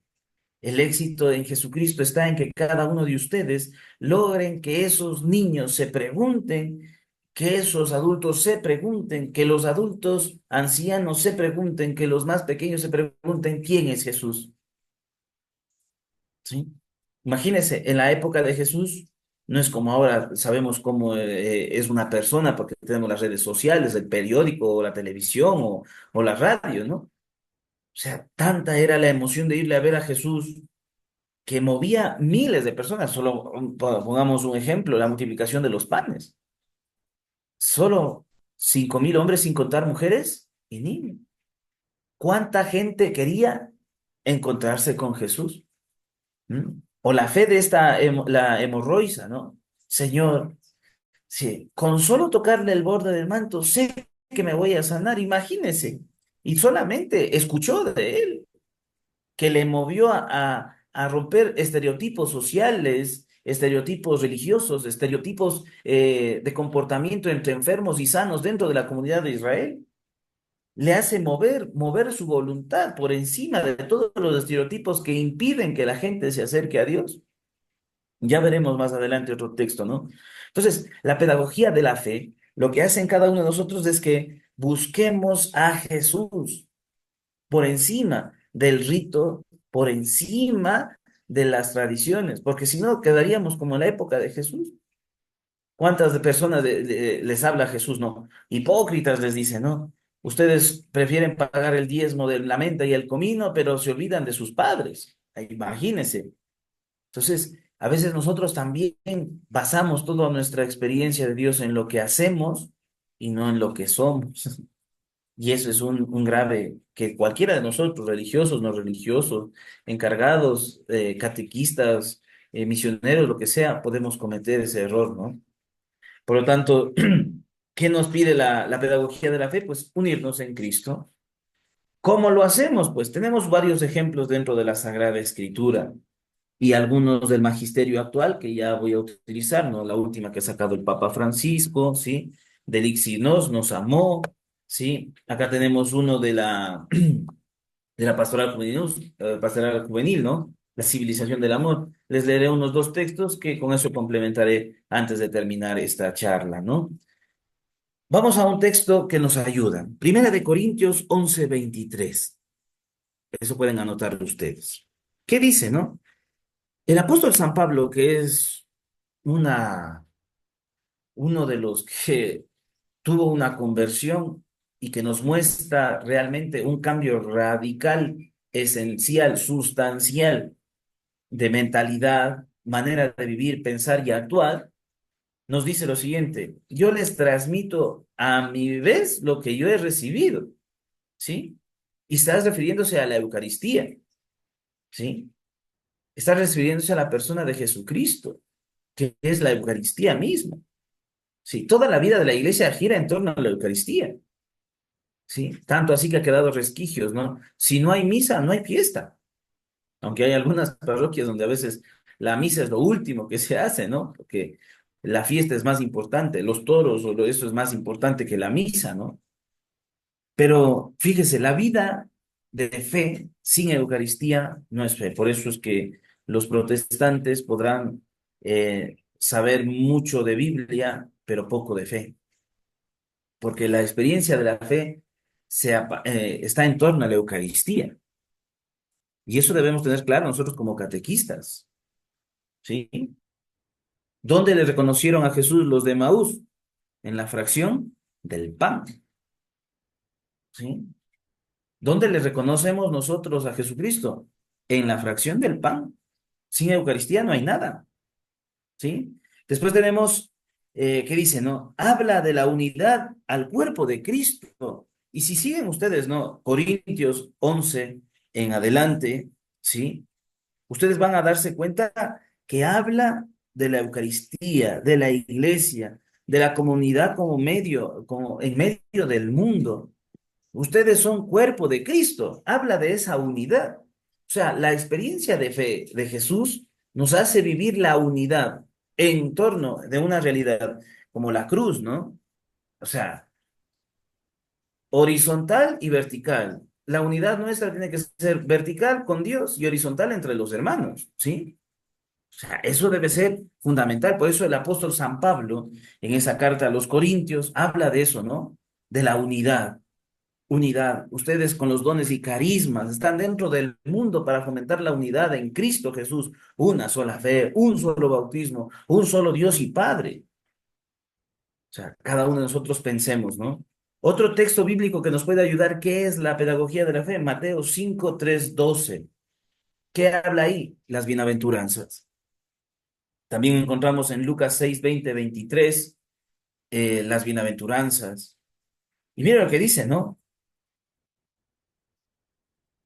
El éxito en Jesucristo está en que cada uno de ustedes logren que esos niños se pregunten, que esos adultos se pregunten, que los adultos ancianos se pregunten, que los más pequeños se pregunten quién es Jesús. ¿Sí? Imagínense, en la época de Jesús, No es como ahora sabemos cómo es una persona porque tenemos las redes sociales, el periódico, o la televisión o la radio, ¿no? O sea, tanta era la emoción de irle a ver a Jesús que movía miles de personas. Solo pongamos un ejemplo, la multiplicación de los panes. Solo 5.000 hombres sin contar mujeres y niños. ¿Cuánta gente quería encontrarse con Jesús? ¿Mm? O la fe de la hemorroisa, ¿no? Señor, sí, con solo tocarle el borde del manto, sé que me voy a sanar, imagínese. Y solamente escuchó de él, que le movió a romper estereotipos sociales, estereotipos religiosos, estereotipos de comportamiento entre enfermos y sanos dentro de la comunidad de Israel. Le hace mover su voluntad por encima de todos los estereotipos que impiden que la gente se acerque a Dios. Ya veremos más adelante otro texto, ¿no? Entonces, la pedagogía de la fe, lo que hace en cada uno de nosotros es que busquemos a Jesús por encima del rito, por encima de las tradiciones, porque si no quedaríamos como en la época de Jesús. ¿Cuántas de personas les habla Jesús? No, hipócritas les dice, ¿no? Ustedes prefieren pagar el diezmo de la menta y el comino, pero se olvidan de sus padres. Imagínense. Entonces, a veces nosotros también basamos toda nuestra experiencia de Dios en lo que hacemos y no en lo que somos. Y eso es un grave, que cualquiera de nosotros, religiosos, no religiosos, encargados, catequistas, misioneros, lo que sea, podemos cometer ese error, ¿no? Por lo tanto, ¿qué nos pide la pedagogía de la fe? Pues unirnos en Cristo. ¿Cómo lo hacemos? Pues tenemos varios ejemplos dentro de la Sagrada Escritura y algunos del magisterio actual que ya voy a utilizar, ¿no? La última que ha sacado el Papa Francisco, ¿sí? Del nos amó, ¿sí? Acá tenemos uno de la pastoral juvenil, ¿no? La civilización del amor. Les leeré unos dos textos que con eso complementaré antes de terminar esta charla, ¿no? Vamos a un texto que nos ayuda. Primera de Corintios 11:23. Eso pueden anotar ustedes. ¿Qué dice, no? El apóstol San Pablo, que es una, uno de los que tuvo una conversión y que nos muestra realmente un cambio radical, esencial, sustancial de mentalidad, manera de vivir, pensar y actuar, nos dice lo siguiente: yo les transmito a mi vez lo que yo he recibido, ¿sí? Y estás refiriéndose a la Eucaristía, ¿sí? Estás refiriéndose a la persona de Jesucristo, que es la Eucaristía misma. Sí, toda la vida de la iglesia gira en torno a la Eucaristía. Sí, tanto así que ha quedado resquicios, ¿no? Si no hay misa, no hay fiesta. Aunque hay algunas parroquias donde a veces la misa es lo último que se hace, ¿no? Porque la fiesta es más importante, los toros eso es más importante que la misa, ¿no? Pero fíjese, la vida de fe sin Eucaristía no es fe. Por eso es que los protestantes podrán saber mucho de Biblia, pero poco de fe, porque la experiencia de la fe está en torno a la Eucaristía. Y eso debemos tener claro nosotros como catequistas, ¿sí? ¿Dónde le reconocieron a Jesús los de Maús? En la fracción del pan, ¿sí? ¿Dónde le reconocemos nosotros a Jesucristo? En la fracción del pan. Sin Eucaristía no hay nada, ¿sí? Después tenemos, ¿qué dice, no? Habla de la unidad al cuerpo de Cristo. Y si siguen ustedes, ¿no? Corintios 11 en adelante, ¿sí? Ustedes van a darse cuenta que habla de la Eucaristía, de la iglesia, de la comunidad como medio, como en medio del mundo. Ustedes son cuerpo de Cristo. Habla de esa unidad. O sea, la experiencia de fe de Jesús nos hace vivir la unidad en torno de una realidad como la cruz, ¿no? O sea, horizontal y vertical. La unidad nuestra tiene que ser vertical con Dios y horizontal entre los hermanos, ¿sí? O sea, eso debe ser fundamental. Por eso el apóstol San Pablo, en esa carta a los Corintios, habla de eso, ¿no? De la unidad. unidad. Ustedes con los dones y carismas están dentro del mundo para fomentar la unidad en Cristo Jesús, una sola fe, un solo bautismo, un solo Dios y Padre. O sea, cada uno de nosotros pensemos, ¿no? Otro texto bíblico que nos puede ayudar, ¿qué es la pedagogía de la fe? Mateo 5, 3, 12. ¿Qué habla ahí? Las bienaventuranzas. También encontramos en Lucas 6, 20, 23, las bienaventuranzas. Y mira lo que dice, ¿no?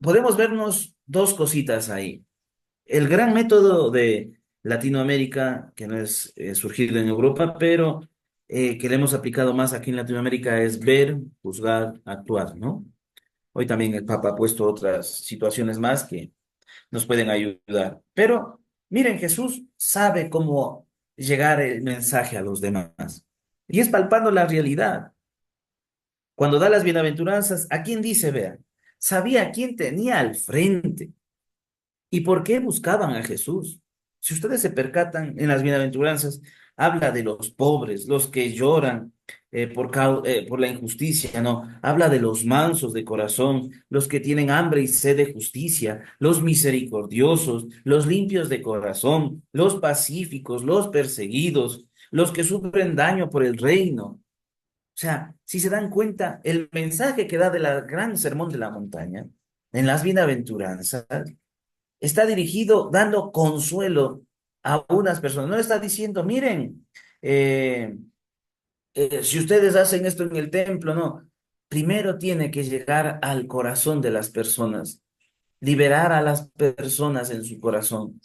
Podemos vernos dos cositas ahí. El gran método de Latinoamérica, que no es surgido en Europa, pero que le hemos aplicado más aquí en Latinoamérica, es ver, juzgar, actuar, ¿no? Hoy también el Papa ha puesto otras situaciones más que nos pueden ayudar. Pero miren, Jesús sabe cómo llegar el mensaje a los demás. Y es palpando la realidad. Cuando da las bienaventuranzas, ¿a quién dice? Vean, sabía a quién tenía al frente. ¿Y por qué buscaban a Jesús? Si ustedes se percatan en las bienaventuranzas, habla de los pobres, los que lloran por la injusticia, ¿no? Habla de los mansos de corazón, los que tienen hambre y sed de justicia, los misericordiosos, los limpios de corazón, los pacíficos, los perseguidos, los que sufren daño por el reino. O sea, si se dan cuenta, el mensaje que da de la gran sermón de la montaña, en las bienaventuranzas, está dirigido dando consuelo a unas personas. No está diciendo, miren, eh, si ustedes hacen esto en el templo, no. Primero tiene que llegar al corazón de las personas, liberar a las personas en su corazón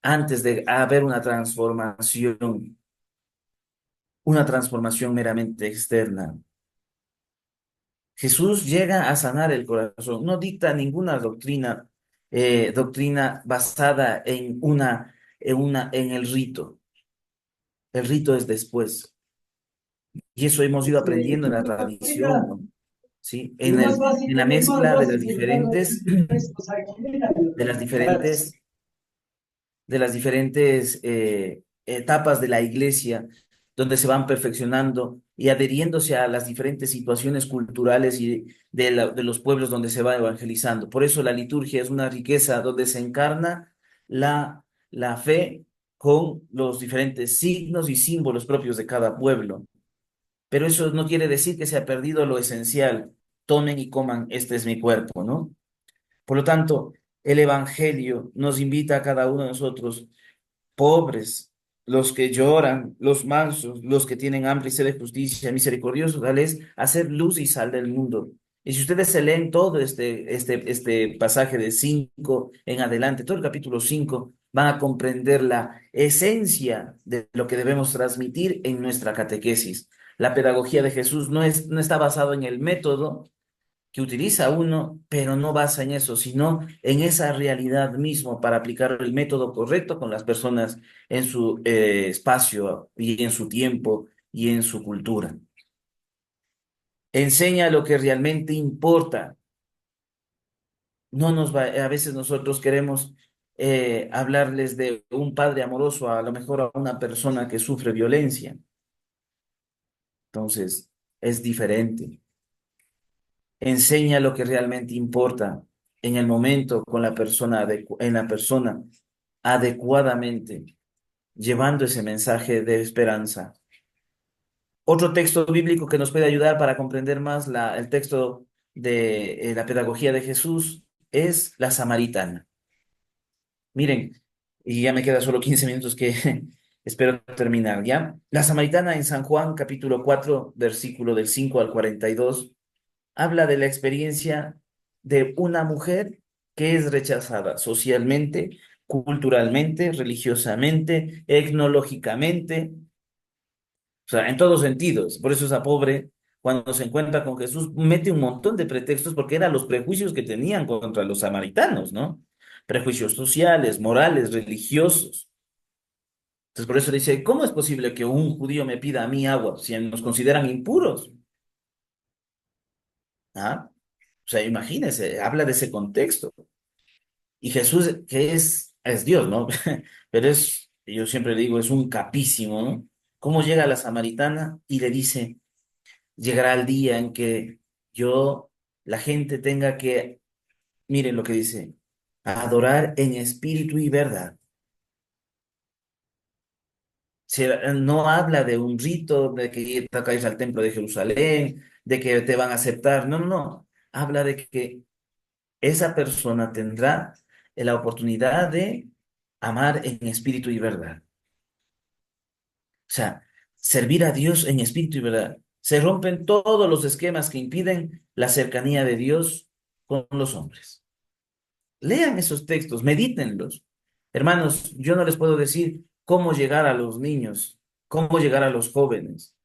antes de haber una transformación meramente externa. Jesús llega a sanar el corazón, no dicta ninguna doctrina basada en el rito. El rito es después. Y eso hemos ido aprendiendo en la tradición, ¿no? ¿Sí? En la mezcla de las diferentes de las diferentes etapas de la iglesia, donde se van perfeccionando y adheriéndose a las diferentes situaciones culturales y de los pueblos donde se va evangelizando. Por eso la liturgia es una riqueza donde se encarna la fe con los diferentes signos y símbolos propios de cada pueblo. Pero eso no quiere decir que se ha perdido lo esencial. Tomen y coman, este es mi cuerpo, ¿no? Por lo tanto, el Evangelio nos invita a cada uno de nosotros pobres, los que lloran, los mansos, los que tienen hambre y sed de justicia, misericordiosos, dales hacer luz y sal del mundo. Y si ustedes se leen todo este pasaje de 5 en adelante, todo el capítulo 5, van a comprender la esencia de lo que debemos transmitir en nuestra catequesis. La pedagogía de Jesús no está basado en el método, que utiliza uno, pero no basa en eso, sino en esa realidad mismo para aplicar el método correcto con las personas en su espacio y en su tiempo y en su cultura. Enseña lo que realmente importa. No nos va, a veces nosotros queremos hablarles de un padre amoroso, a lo mejor a una persona que sufre violencia. Entonces, es diferente. Enseña lo que realmente importa en el momento con la persona, en la persona adecuadamente, llevando ese mensaje de esperanza. Otro texto bíblico que nos puede ayudar para comprender más el texto de la pedagogía de Jesús es la samaritana. Miren, y ya me queda solo 15 minutos que espero terminar, ¿ya? La samaritana en San Juan, capítulo 4, versículo del 5 al 42 habla de la experiencia de una mujer que es rechazada socialmente, culturalmente, religiosamente, etnológicamente, o sea, en todos sentidos. Por eso esa pobre, cuando se encuentra con Jesús, mete un montón de pretextos porque eran los prejuicios que tenían contra los samaritanos, ¿no? Prejuicios sociales, morales, religiosos. Entonces, por eso dice, ¿cómo es posible que un judío me pida a mí agua si nos consideran impuros? ¿Ah? O sea, imagínense, habla de ese contexto. Y Jesús, que es Dios, ¿no? Pero yo siempre digo, es un capísimo, ¿no? ¿Cómo llega la samaritana y le dice, llegará el día en que yo la gente tenga que, miren lo que dice, adorar en espíritu y verdad. No habla de un rito, de que te caes al templo de Jerusalén, de que te van a aceptar. No, no, no. Habla de que esa persona tendrá la oportunidad de amar en espíritu y verdad. O sea, servir a Dios en espíritu y verdad. Se rompen todos los esquemas que impiden la cercanía de Dios con los hombres. Lean esos textos, medítenlos. Hermanos, yo no les puedo decir cómo llegar a los niños, cómo llegar a los jóvenes.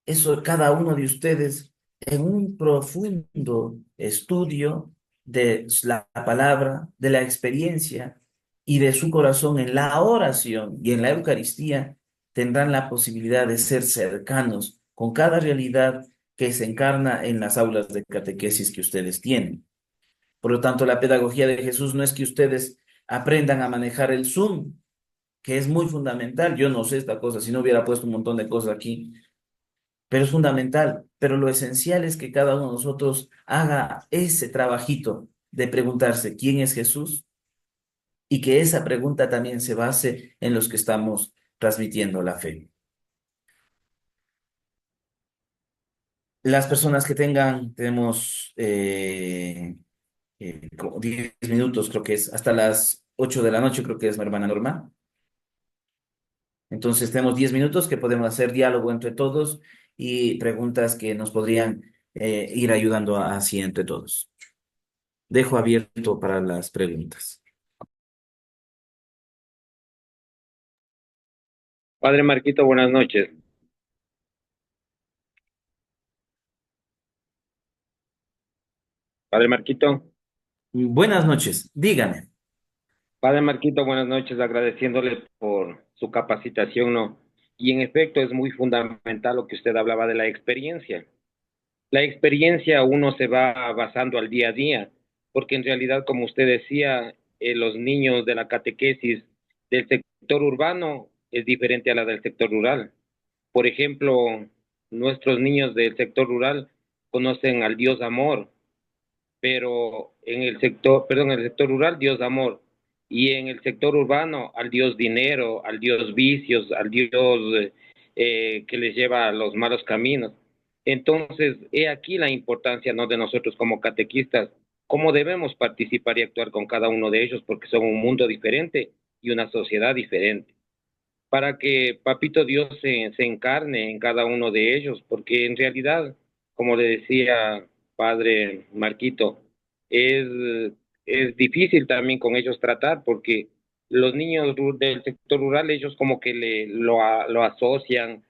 Eso cada uno de ustedes en un profundo estudio de la palabra, de la experiencia y de su corazón en la oración y en la Eucaristía, tendrán la posibilidad de ser cercanos con cada realidad que se encarna en las aulas de catequesis que ustedes tienen. Por lo tanto, la pedagogía de Jesús no es que ustedes aprendan a manejar el Zoom, que es muy fundamental. Yo no sé esta cosa, si no hubiera puesto un montón de cosas aquí, pero es fundamental. Pero lo esencial es que cada uno de nosotros haga ese trabajito de preguntarse quién es Jesús y que esa pregunta también se base en los que estamos transmitiendo la fe. Las personas que tenemos como 10 minutos, creo que es hasta las 8 de la noche, creo que es mi hermana Norma. Entonces tenemos 10 minutos que podemos hacer diálogo entre todos y preguntas que nos podrían ir ayudando así entre todos. Dejo abierto para las preguntas. Padre Marquito, buenas noches. Padre Marquito, Buenas noches, dígame. Padre Marquito, buenas noches, agradeciéndole por su capacitación, ¿no? Y en efecto es muy fundamental lo que usted hablaba de la experiencia. La experiencia uno se va basando al día a día, porque en realidad, como usted decía, los niños de la catequesis del sector urbano es diferente a la del sector rural. Por ejemplo, nuestros niños del sector rural conocen al Dios amor, pero en el sector, perdón, en el sector rural, Dios amor, y en el sector urbano, al Dios dinero, al Dios vicios, al Dios que les lleva a los malos caminos. Entonces, he aquí la importancia, ¿no?, de nosotros como catequistas, cómo debemos participar y actuar con cada uno de ellos, porque son un mundo diferente y una sociedad diferente, para que Papito Dios se encarne en cada uno de ellos, porque en realidad, como le decía Padre Marquito, es, es difícil también con ellos tratar, porque los niños del sector rural, ellos como que lo asocian,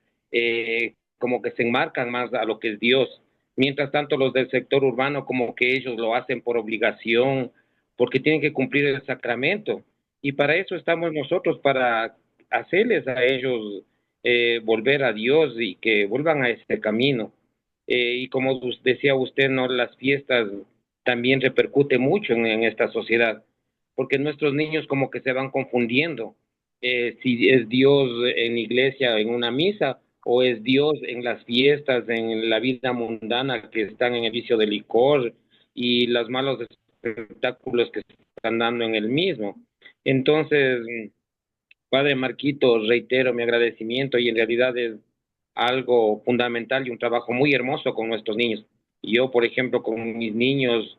como que se enmarcan más a lo que es Dios. Mientras tanto, los del sector urbano como que ellos lo hacen por obligación, porque tienen que cumplir el sacramento. Y para eso estamos nosotros, para hacerles a ellos volver a Dios y que vuelvan a este camino. Y como decía usted, ¿no?, las fiestas también repercute mucho en esta sociedad, porque nuestros niños como que se van confundiendo, si es Dios en la iglesia, en una misa, o es Dios en las fiestas, en la vida mundana, que están en el vicio del licor y los malos espectáculos que se están dando en el mismo. Entonces, Padre Marquito, reitero mi agradecimiento y en realidad es algo fundamental y un trabajo muy hermoso con nuestros niños. Yo, por ejemplo, con mis niños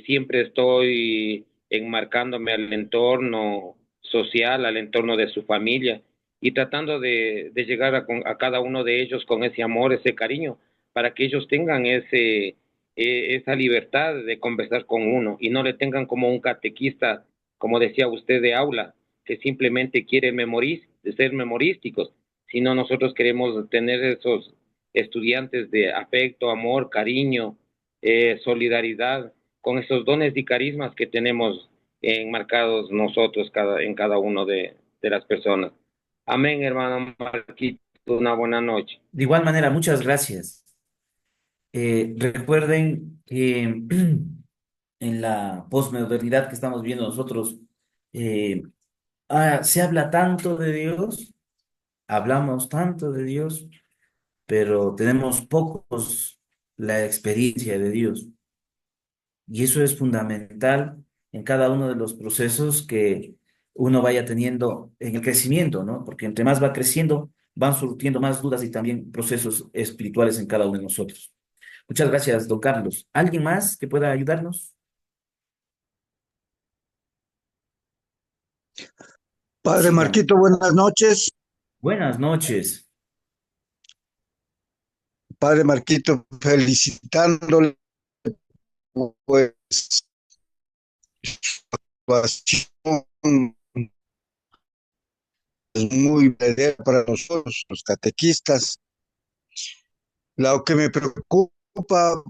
siempre estoy enmarcándome al entorno social, al entorno de su familia y tratando de llegar a cada uno de ellos con ese amor, ese cariño, para que ellos tengan esa libertad de conversar con uno y no le tengan como un catequista, como decía usted, de aula, que simplemente quiere ser memorísticos, sino nosotros queremos tener esos estudiantes de afecto, amor, cariño, solidaridad, con esos dones y carismas que tenemos enmarcados nosotros en cada uno de las personas. Amén, hermano Marquito, una buena noche. De igual manera, muchas gracias. Recuerden que en la posmodernidad que estamos viendo nosotros, eh, se habla tanto de Dios, hablamos tanto de Dios, pero tenemos pocos la experiencia de Dios. Y eso es fundamental en cada uno de los procesos que uno vaya teniendo en el crecimiento, ¿no? Porque entre más va creciendo, van surgiendo más dudas y también procesos espirituales en cada uno de nosotros. Muchas gracias, don Carlos. ¿Alguien más que pueda ayudarnos? Padre Sigan. Marquito, buenas noches. Buenas noches. Padre Marquito, felicitándole pues su actuación es muy verdadera para nosotros, los catequistas. Lo que me preocupa,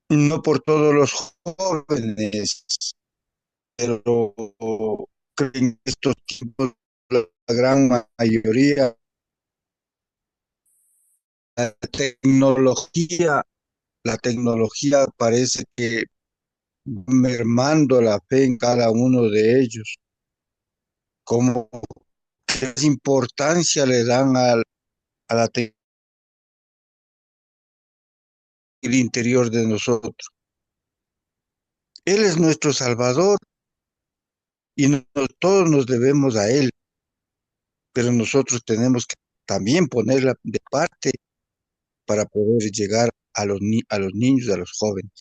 no por todos los jóvenes, pero creo que en estos tiempos la gran mayoría, la tecnología, la tecnología parece que mermando la fe en cada uno de ellos, como qué importancia le dan a la el interior de nosotros. Él es nuestro Salvador y todos nos debemos a Él, pero nosotros tenemos que también ponerla de parte para poder llegar a los niños, a los jóvenes.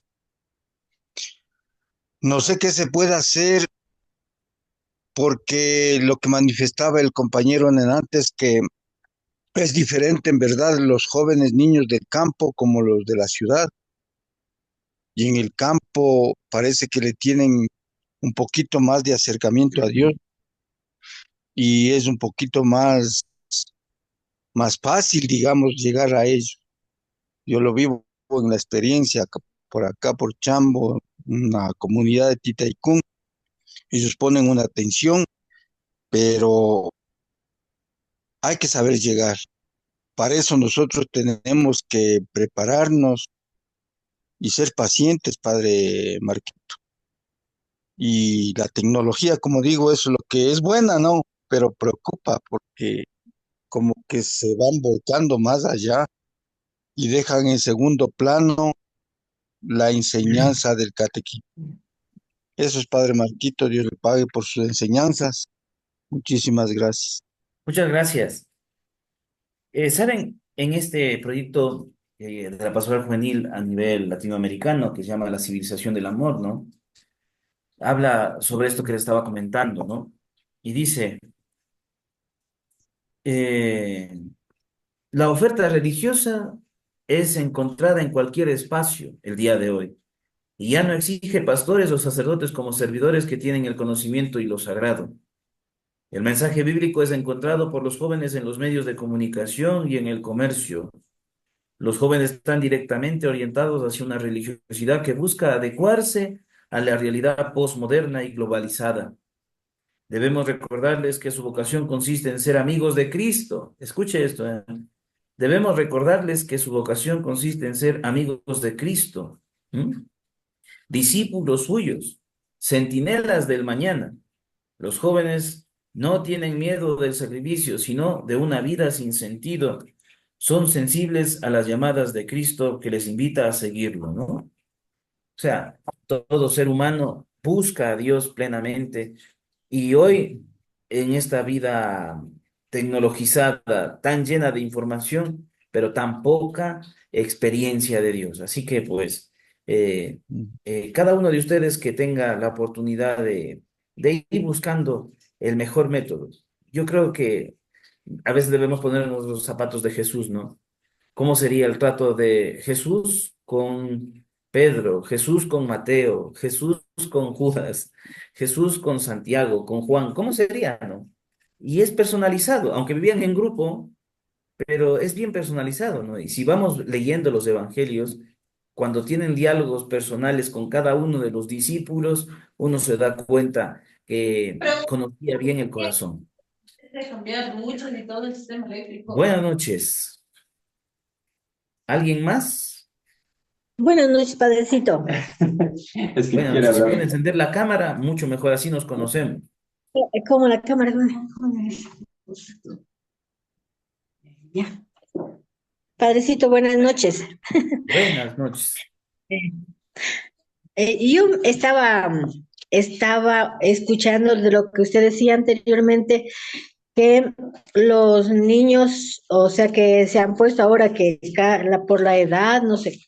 No sé qué se puede hacer porque lo que manifestaba el compañero en antes que es diferente en verdad los jóvenes niños del campo como los de la ciudad. Y en el campo parece que le tienen un poquito más de acercamiento a Dios y es un poquito más fácil, digamos, llegar a ellos. Yo lo vivo en la experiencia por acá, por Chambo, una comunidad de Titaicún. Ellos ponen una atención, pero hay que saber llegar. Para eso nosotros tenemos que prepararnos y ser pacientes, Padre Marquito. Y la tecnología, como digo, eso es lo que es buena, ¿no? Pero preocupa porque como que se van volcando más allá y dejan en segundo plano la enseñanza del catequismo. Eso es Padre Marquito, Dios le pague por sus enseñanzas. Muchísimas gracias. Muchas gracias. ¿Saben? En este proyecto de la Pastoral Juvenil a nivel latinoamericano, que se llama La Civilización del Amor, ¿no? Habla sobre esto que les estaba comentando, ¿no? Y dice, eh, la oferta religiosa es encontrada en cualquier espacio el día de hoy. Y ya no exige pastores o sacerdotes como servidores que tienen el conocimiento y lo sagrado. El mensaje bíblico es encontrado por los jóvenes en los medios de comunicación y en el comercio. Los jóvenes están directamente orientados hacia una religiosidad que busca adecuarse a la realidad postmoderna y globalizada. Debemos recordarles que su vocación consiste en ser amigos de Cristo. Escuche esto, ¿eh? Debemos recordarles que su vocación consiste en ser amigos de Cristo, ¿m? Discípulos suyos, centinelas del mañana. Los jóvenes no tienen miedo del sacrificio, sino de una vida sin sentido. Son sensibles a las llamadas de Cristo que les invita a seguirlo, ¿no? O sea, todo ser humano busca a Dios plenamente y hoy en esta vida tecnologizada, tan llena de información, pero tan poca experiencia de Dios. Así que pues eh, cada uno de ustedes que tenga la oportunidad de ir buscando el mejor método. Yo creo que a veces debemos ponernos los zapatos de Jesús, ¿no? ¿Cómo sería el trato de Jesús con Pedro, Jesús con Mateo, Jesús con Judas, Jesús con Santiago, con Juan? ¿Cómo sería, no? Y es personalizado, aunque vivían en grupo, pero es bien personalizado, ¿no? Y si vamos leyendo los evangelios, cuando tienen diálogos personales con cada uno de los discípulos, uno se da cuenta que conocía bien el corazón. Buenas noches. ¿Alguien más? Buenas noches, padrecito. Es que Buenas quiere noches. Si pueden hablar. encender la cámara, mucho mejor, así nos conocemos. Como la cámara. Ya. Padrecito, buenas noches. Buenas noches. Yo estaba escuchando de lo que usted decía anteriormente, que los niños, o sea, que se han puesto ahora que por la edad, no sé,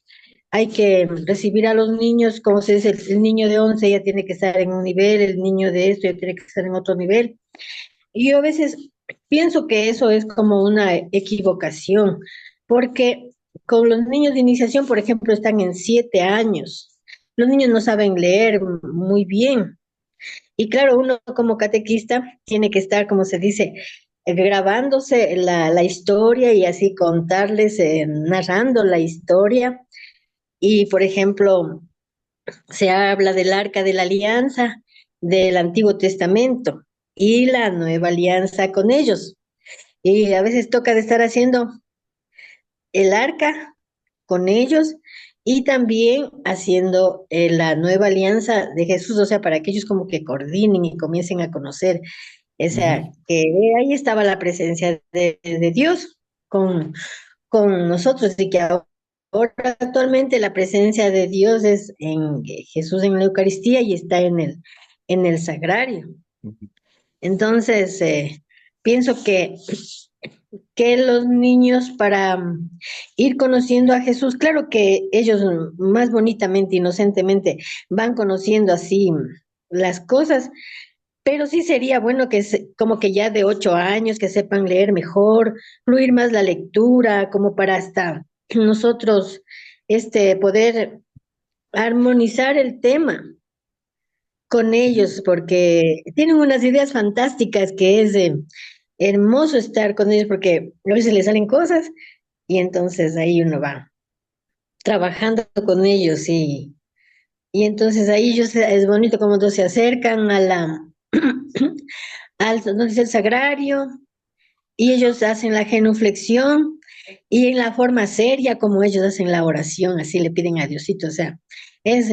hay que recibir a los niños, como se dice, el niño de 11 ya tiene que estar en un nivel, el niño de esto ya tiene que estar en otro nivel. Y yo a veces pienso que eso es como una equivocación, porque con los niños de iniciación, por ejemplo, están en 7 años. Los niños no saben leer muy bien. Y claro, uno como catequista tiene que estar, como se dice, grabándose la historia y así contarles, narrando la historia. Y, por ejemplo, se habla del Arca de la Alianza del Antiguo Testamento y la Nueva Alianza con ellos. Y a veces toca de estar haciendo el arca con ellos y también haciendo la nueva alianza de Jesús, o sea, para que ellos como que coordinen y comiencen a conocer, o sea, Ujú. que ahí estaba la presencia de Dios con, con nosotros y que ahora actualmente la presencia de Dios es en Jesús en la Eucaristía y está en el sagrario. Ujú. Entonces, pienso que los niños para ir conociendo a Jesús, claro que ellos más bonitamente, inocentemente van conociendo así las cosas, pero sí sería bueno que como que ya de 8 años que sepan leer mejor, fluir más la lectura, como para hasta nosotros poder armonizar el tema con ellos, porque tienen unas ideas fantásticas que es hermoso estar con ellos porque a veces les salen cosas y entonces ahí uno va trabajando con ellos y entonces ahí es bonito como todos se acercan a al donde dice el sagrario y ellos hacen la genuflexión y en la forma seria como ellos hacen la oración, así le piden a Diosito, o sea, es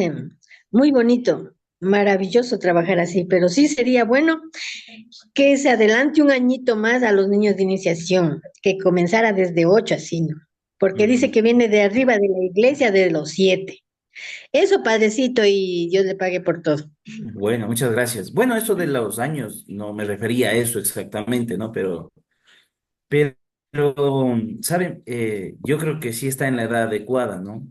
muy bonito, maravilloso trabajar así, pero sí sería bueno que se adelante un añito más a los niños de iniciación, que comenzara desde 8 así, ¿no? Porque dice Ujú. que viene de arriba de la iglesia de los 7. Eso, padrecito, y Dios le pague por todo. Bueno, muchas gracias. Bueno, eso de los años, no me refería a eso exactamente, ¿no? Pero, ¿saben? Yo creo que sí está en la edad adecuada, ¿no?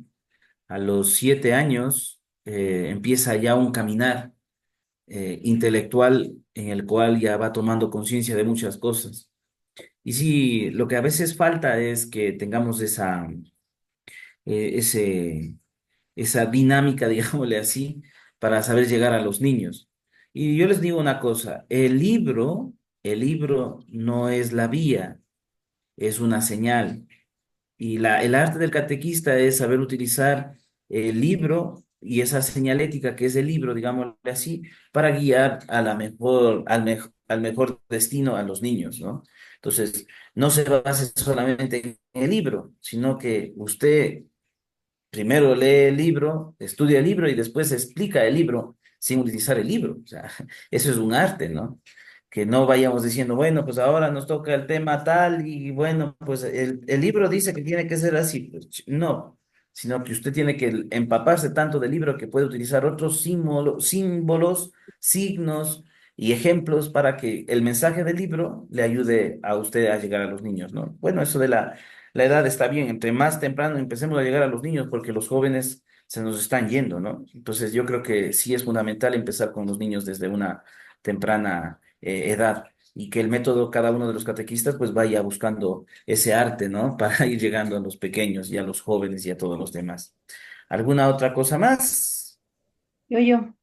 A los 7 años empieza ya un caminar intelectual en el cual ya va tomando conciencia de muchas cosas. Y sí, lo que a veces falta es que tengamos eh, ese, esa dinámica, digámosle así, para saber llegar a los niños. Y yo les digo una cosa, el libro no es la vía, es una señal. Y el arte del catequista es saber utilizar el libro y esa señalética que es el libro, digámosle así, para guiar a la mejor, al mejor destino a los niños, ¿no? Entonces, no se base solamente en el libro, sino que usted primero lee el libro, estudia el libro y después explica el libro sin utilizar el libro. O sea, eso es un arte, ¿no? Que no vayamos diciendo, bueno, pues ahora nos toca el tema tal y bueno, pues el libro dice que tiene que ser así. Pues, no, sino que usted tiene que empaparse tanto del libro que puede utilizar otros símbolos, signos y ejemplos para que el mensaje del libro le ayude a usted a llegar a los niños, ¿no? Bueno, eso de la edad está bien, entre más temprano empecemos a llegar a los niños, porque los jóvenes se nos están yendo, ¿no? Entonces yo creo que sí es fundamental empezar con los niños desde una temprana edad y que el método, cada uno de los catequistas, pues vaya buscando ese arte, ¿no? Para ir llegando a los pequeños y a los jóvenes y a todos los demás. ¿Alguna otra cosa más? Yo.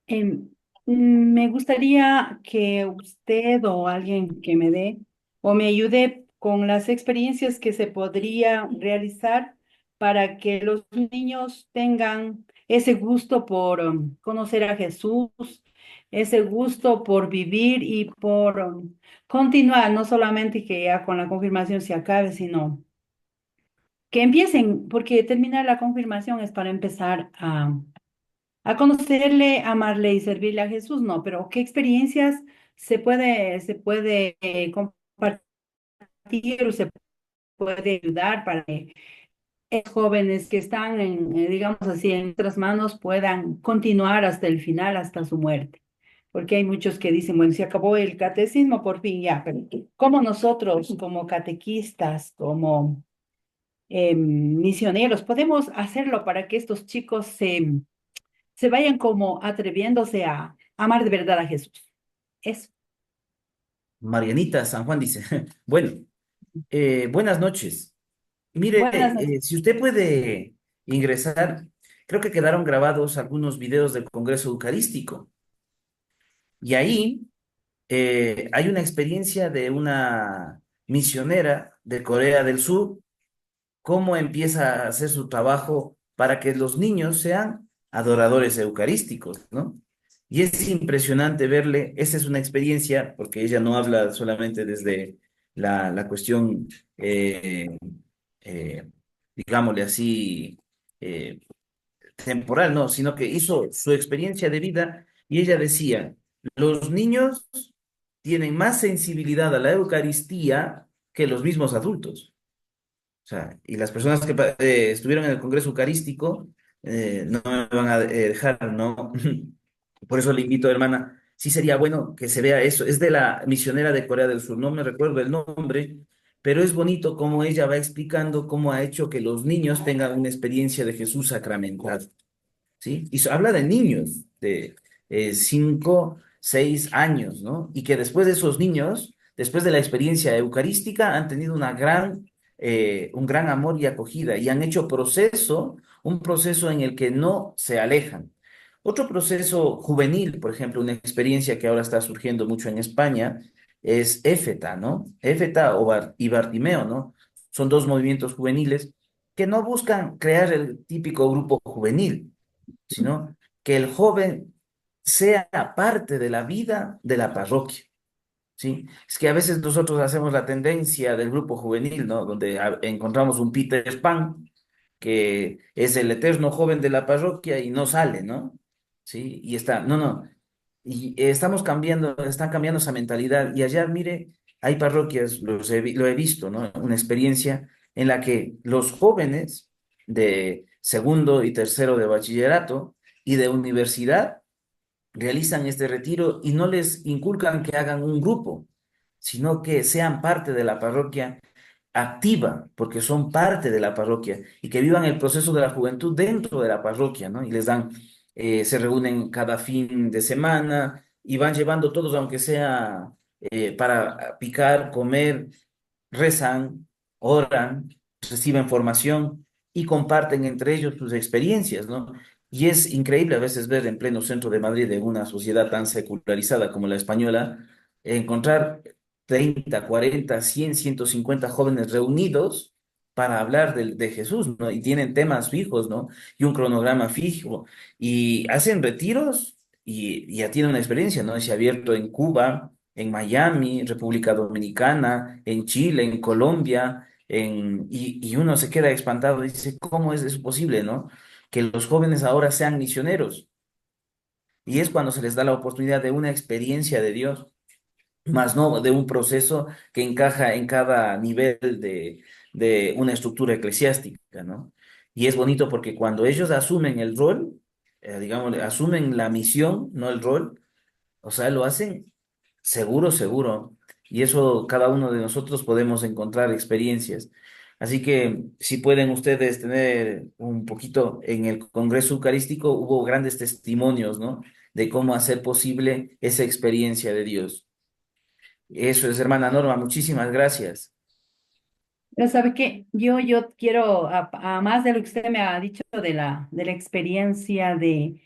Em, Me gustaría que usted o alguien que me dé o me ayude con las experiencias que se podría realizar para que los niños tengan ese gusto por conocer a Jesús, ese gusto por vivir y por continuar, no solamente que ya con la confirmación se acabe, sino que empiecen, porque terminar la confirmación es para empezar a conocerle, amarle y servirle a Jesús, no, pero ¿qué experiencias se puede compartir o se puede ayudar para que jóvenes que están digamos así, en nuestras manos puedan continuar hasta el final, hasta su muerte. Porque hay muchos que dicen, bueno, se acabó el catecismo, por fin ya, pero ¿cómo nosotros, como catequistas, como misioneros, podemos hacerlo para que estos chicos se vayan como atreviéndose a amar de verdad a Jesús? Eso. Marianita San Juan dice, bueno, buenas noches. Mire, Buenas noches. si usted puede ingresar, creo que quedaron grabados algunos videos del Congreso Eucarístico. Y ahí hay una experiencia de una misionera de Corea del Sur, cómo empieza a hacer su trabajo para que los niños sean adoradores eucarísticos, ¿no? Y es impresionante verle, esa es una experiencia, porque ella no habla solamente desde la cuestión, eh, digámosle así, eh, temporal, no, sino que hizo su experiencia de vida y ella decía, los niños tienen más sensibilidad a la Eucaristía que los mismos adultos. O sea, y las personas que estuvieron en el Congreso Eucarístico no me van a dejar, ¿no? Por eso le invito, hermana, sí sería bueno que se vea eso. Es de la misionera de Corea del Sur, no me recuerdo el nombre, pero es bonito cómo ella va explicando cómo ha hecho que los niños tengan una experiencia de Jesús sacramental. ¿Sí? Y habla de niños de 5, 6 años, ¿no? Y que después de esos niños, después de la experiencia eucarística, han tenido un gran amor y acogida y han hecho un proceso en el que no se alejan. Otro proceso juvenil, por ejemplo, una experiencia que ahora está surgiendo mucho en España, es Éfeta, ¿no? Éfeta y Bartimeo, ¿no? Son dos movimientos juveniles que no buscan crear el típico grupo juvenil, sino que el joven sea parte de la vida de la parroquia, ¿sí? Es que a veces nosotros hacemos la tendencia del grupo juvenil, ¿no? Donde encontramos un Peter Pan, que es el eterno joven de la parroquia y no sale, ¿no? ¿Sí? Y está, no, no. Y están cambiando esa mentalidad. Y allá, mire, hay parroquias, lo he visto, ¿no? Una experiencia en la que los jóvenes de segundo y tercero de bachillerato y de universidad realizan este retiro y no les inculcan que hagan un grupo, sino que sean parte de la parroquia activa, porque son parte de la parroquia y que vivan el proceso de la juventud dentro de la parroquia, ¿no? Y les dan, se reúnen cada fin de semana y van llevando todos, aunque sea para picar, comer, rezan, oran, reciben formación y comparten entre ellos sus experiencias, ¿no? Y es increíble a veces ver en pleno centro de Madrid, en una sociedad tan secularizada como la española, encontrar 30, 40, 100, 150 jóvenes reunidos para hablar de Jesús, ¿no? Y tienen temas fijos, ¿no? Y un cronograma fijo. Y hacen retiros y ya tienen una experiencia, ¿no? Se ha abierto en Cuba, en Miami, República Dominicana, en Chile, en Colombia, y uno se queda espantado, dice, ¿cómo es eso posible, no? Que los jóvenes ahora sean misioneros. Y es cuando se les da la oportunidad de una experiencia de Dios, más no de un proceso que encaja en cada nivel de una estructura eclesiástica, ¿no? Y es bonito porque cuando ellos asumen el rol, digamos, asumen la misión, no el rol, o sea, lo hacen seguro, seguro. Y eso cada uno de nosotros podemos encontrar experiencias. Así que si pueden ustedes tener un poquito en el Congreso Eucarístico, hubo grandes testimonios, ¿no? De cómo hacer posible esa experiencia de Dios. Eso es, hermana Norma, muchísimas gracias. Pero ¿sabe qué? Yo quiero, a más de lo que usted me ha dicho de la experiencia de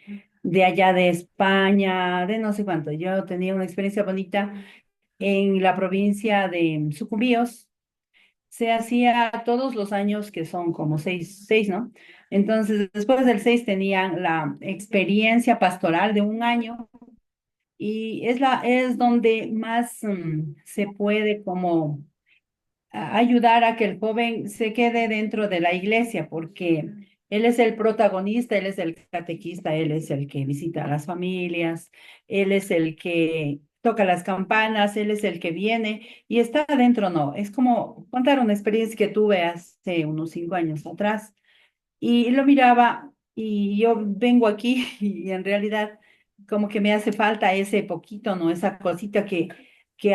allá de España, de no sé cuánto, yo tenía una experiencia bonita en la provincia de Sucumbíos. Se hacía todos los años, que son como seis, ¿no? Entonces, después del 6 tenían la experiencia pastoral de un año y es donde más se puede como ayudar a que el joven se quede dentro de la iglesia, porque él es el protagonista, él es el catequista, él es el que visita a las familias, él es el que toca las campanas, él es el que viene y está adentro, no. Es como contar una experiencia que tuve hace unos 5 años atrás y lo miraba y yo vengo aquí y en realidad como que me hace falta ese poquito, ¿no? Esa cosita que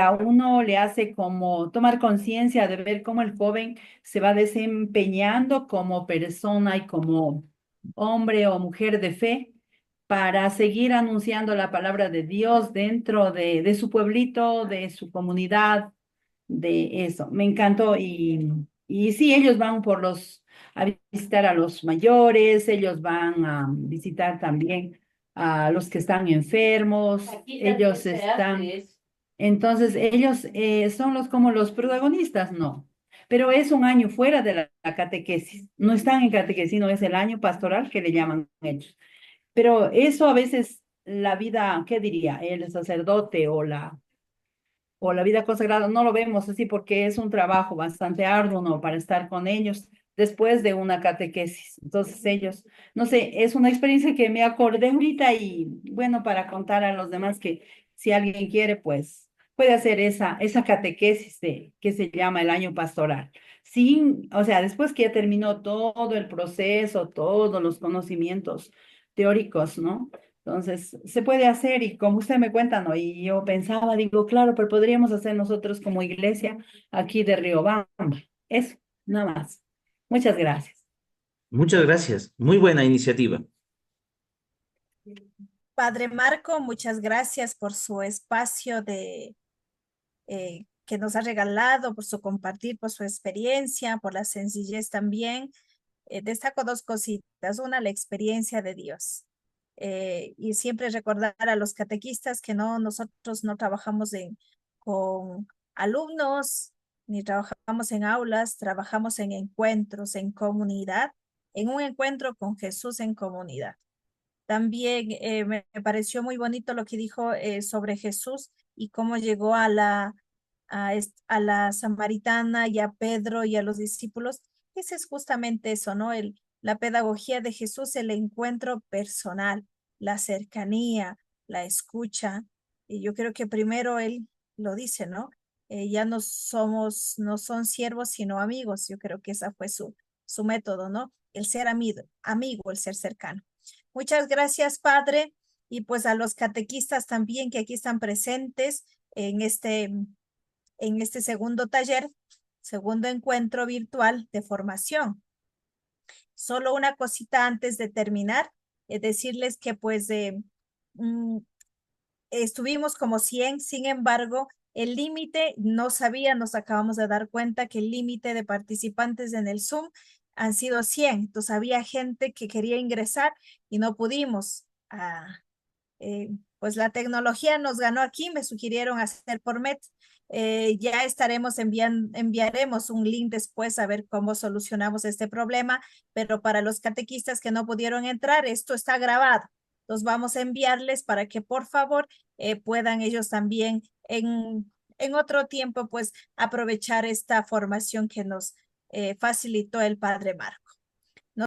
a uno le hace como tomar conciencia de ver cómo el joven se va desempeñando como persona y como hombre o mujer de fe para seguir anunciando la palabra de Dios dentro de su pueblito, de su comunidad, de eso. Me encantó y sí, ellos van a visitar a los mayores, ellos van a visitar también a los que están enfermos, ellos están, entonces ellos son como los protagonistas, ¿no? Pero es un año fuera de la catequesis, no están en catequesis, no es el año pastoral que le llaman ellos. Pero eso a veces la vida, ¿qué diría? El sacerdote o la vida consagrada, no lo vemos así porque es un trabajo bastante arduo, ¿no? Para estar con ellos después de una catequesis. Entonces ellos, no sé, es una experiencia que me acordé ahorita y bueno, para contar a los demás que si alguien quiere, pues puede hacer esa catequesis que se llama el año pastoral. Sin, o sea, después que ya terminó todo el proceso, todos los conocimientos teóricos, ¿no? Entonces, se puede hacer y como usted me cuenta, ¿no? Y yo pensaba, digo, claro, pero podríamos hacer nosotros como iglesia aquí de Riobamba. Eso, nada más. Muchas gracias. Muchas gracias. Muy buena iniciativa. Padre Marco, muchas gracias por su espacio que nos ha regalado, por su compartir, por su experiencia, por la sencillez también. Destaco dos cositas. Una, la experiencia de Dios. Y siempre recordar a los catequistas que nosotros no trabajamos con alumnos, ni trabajamos en aulas, trabajamos en encuentros, en comunidad, en un encuentro con Jesús en comunidad. También me pareció muy bonito lo que dijo sobre Jesús y cómo llegó a la samaritana y a Pedro y a los discípulos. Ese es justamente eso, ¿no? La pedagogía de Jesús, el encuentro personal, la cercanía, la escucha. Y yo creo que primero él lo dice, ¿no? Ya no son siervos, sino amigos. Yo creo que ese fue su método, ¿no? El ser amigo, el ser cercano. Muchas gracias, Padre, y pues a los catequistas también que aquí están presentes en este segundo taller, segundo encuentro virtual de formación. Solo una cosita antes de terminar, decirles que pues estuvimos como 100, sin embargo, el límite nos acabamos de dar cuenta que el límite de participantes en el Zoom han sido 100. Entonces había gente que quería ingresar y no pudimos. Pues la tecnología nos ganó aquí, me sugirieron hacer por Met. Ya enviaremos un link después a ver cómo solucionamos este problema, pero para los catequistas que no pudieron entrar, esto está grabado. Los vamos a enviarles para que por favor puedan ellos también en otro tiempo pues aprovechar esta formación que nos facilitó el Padre Marco.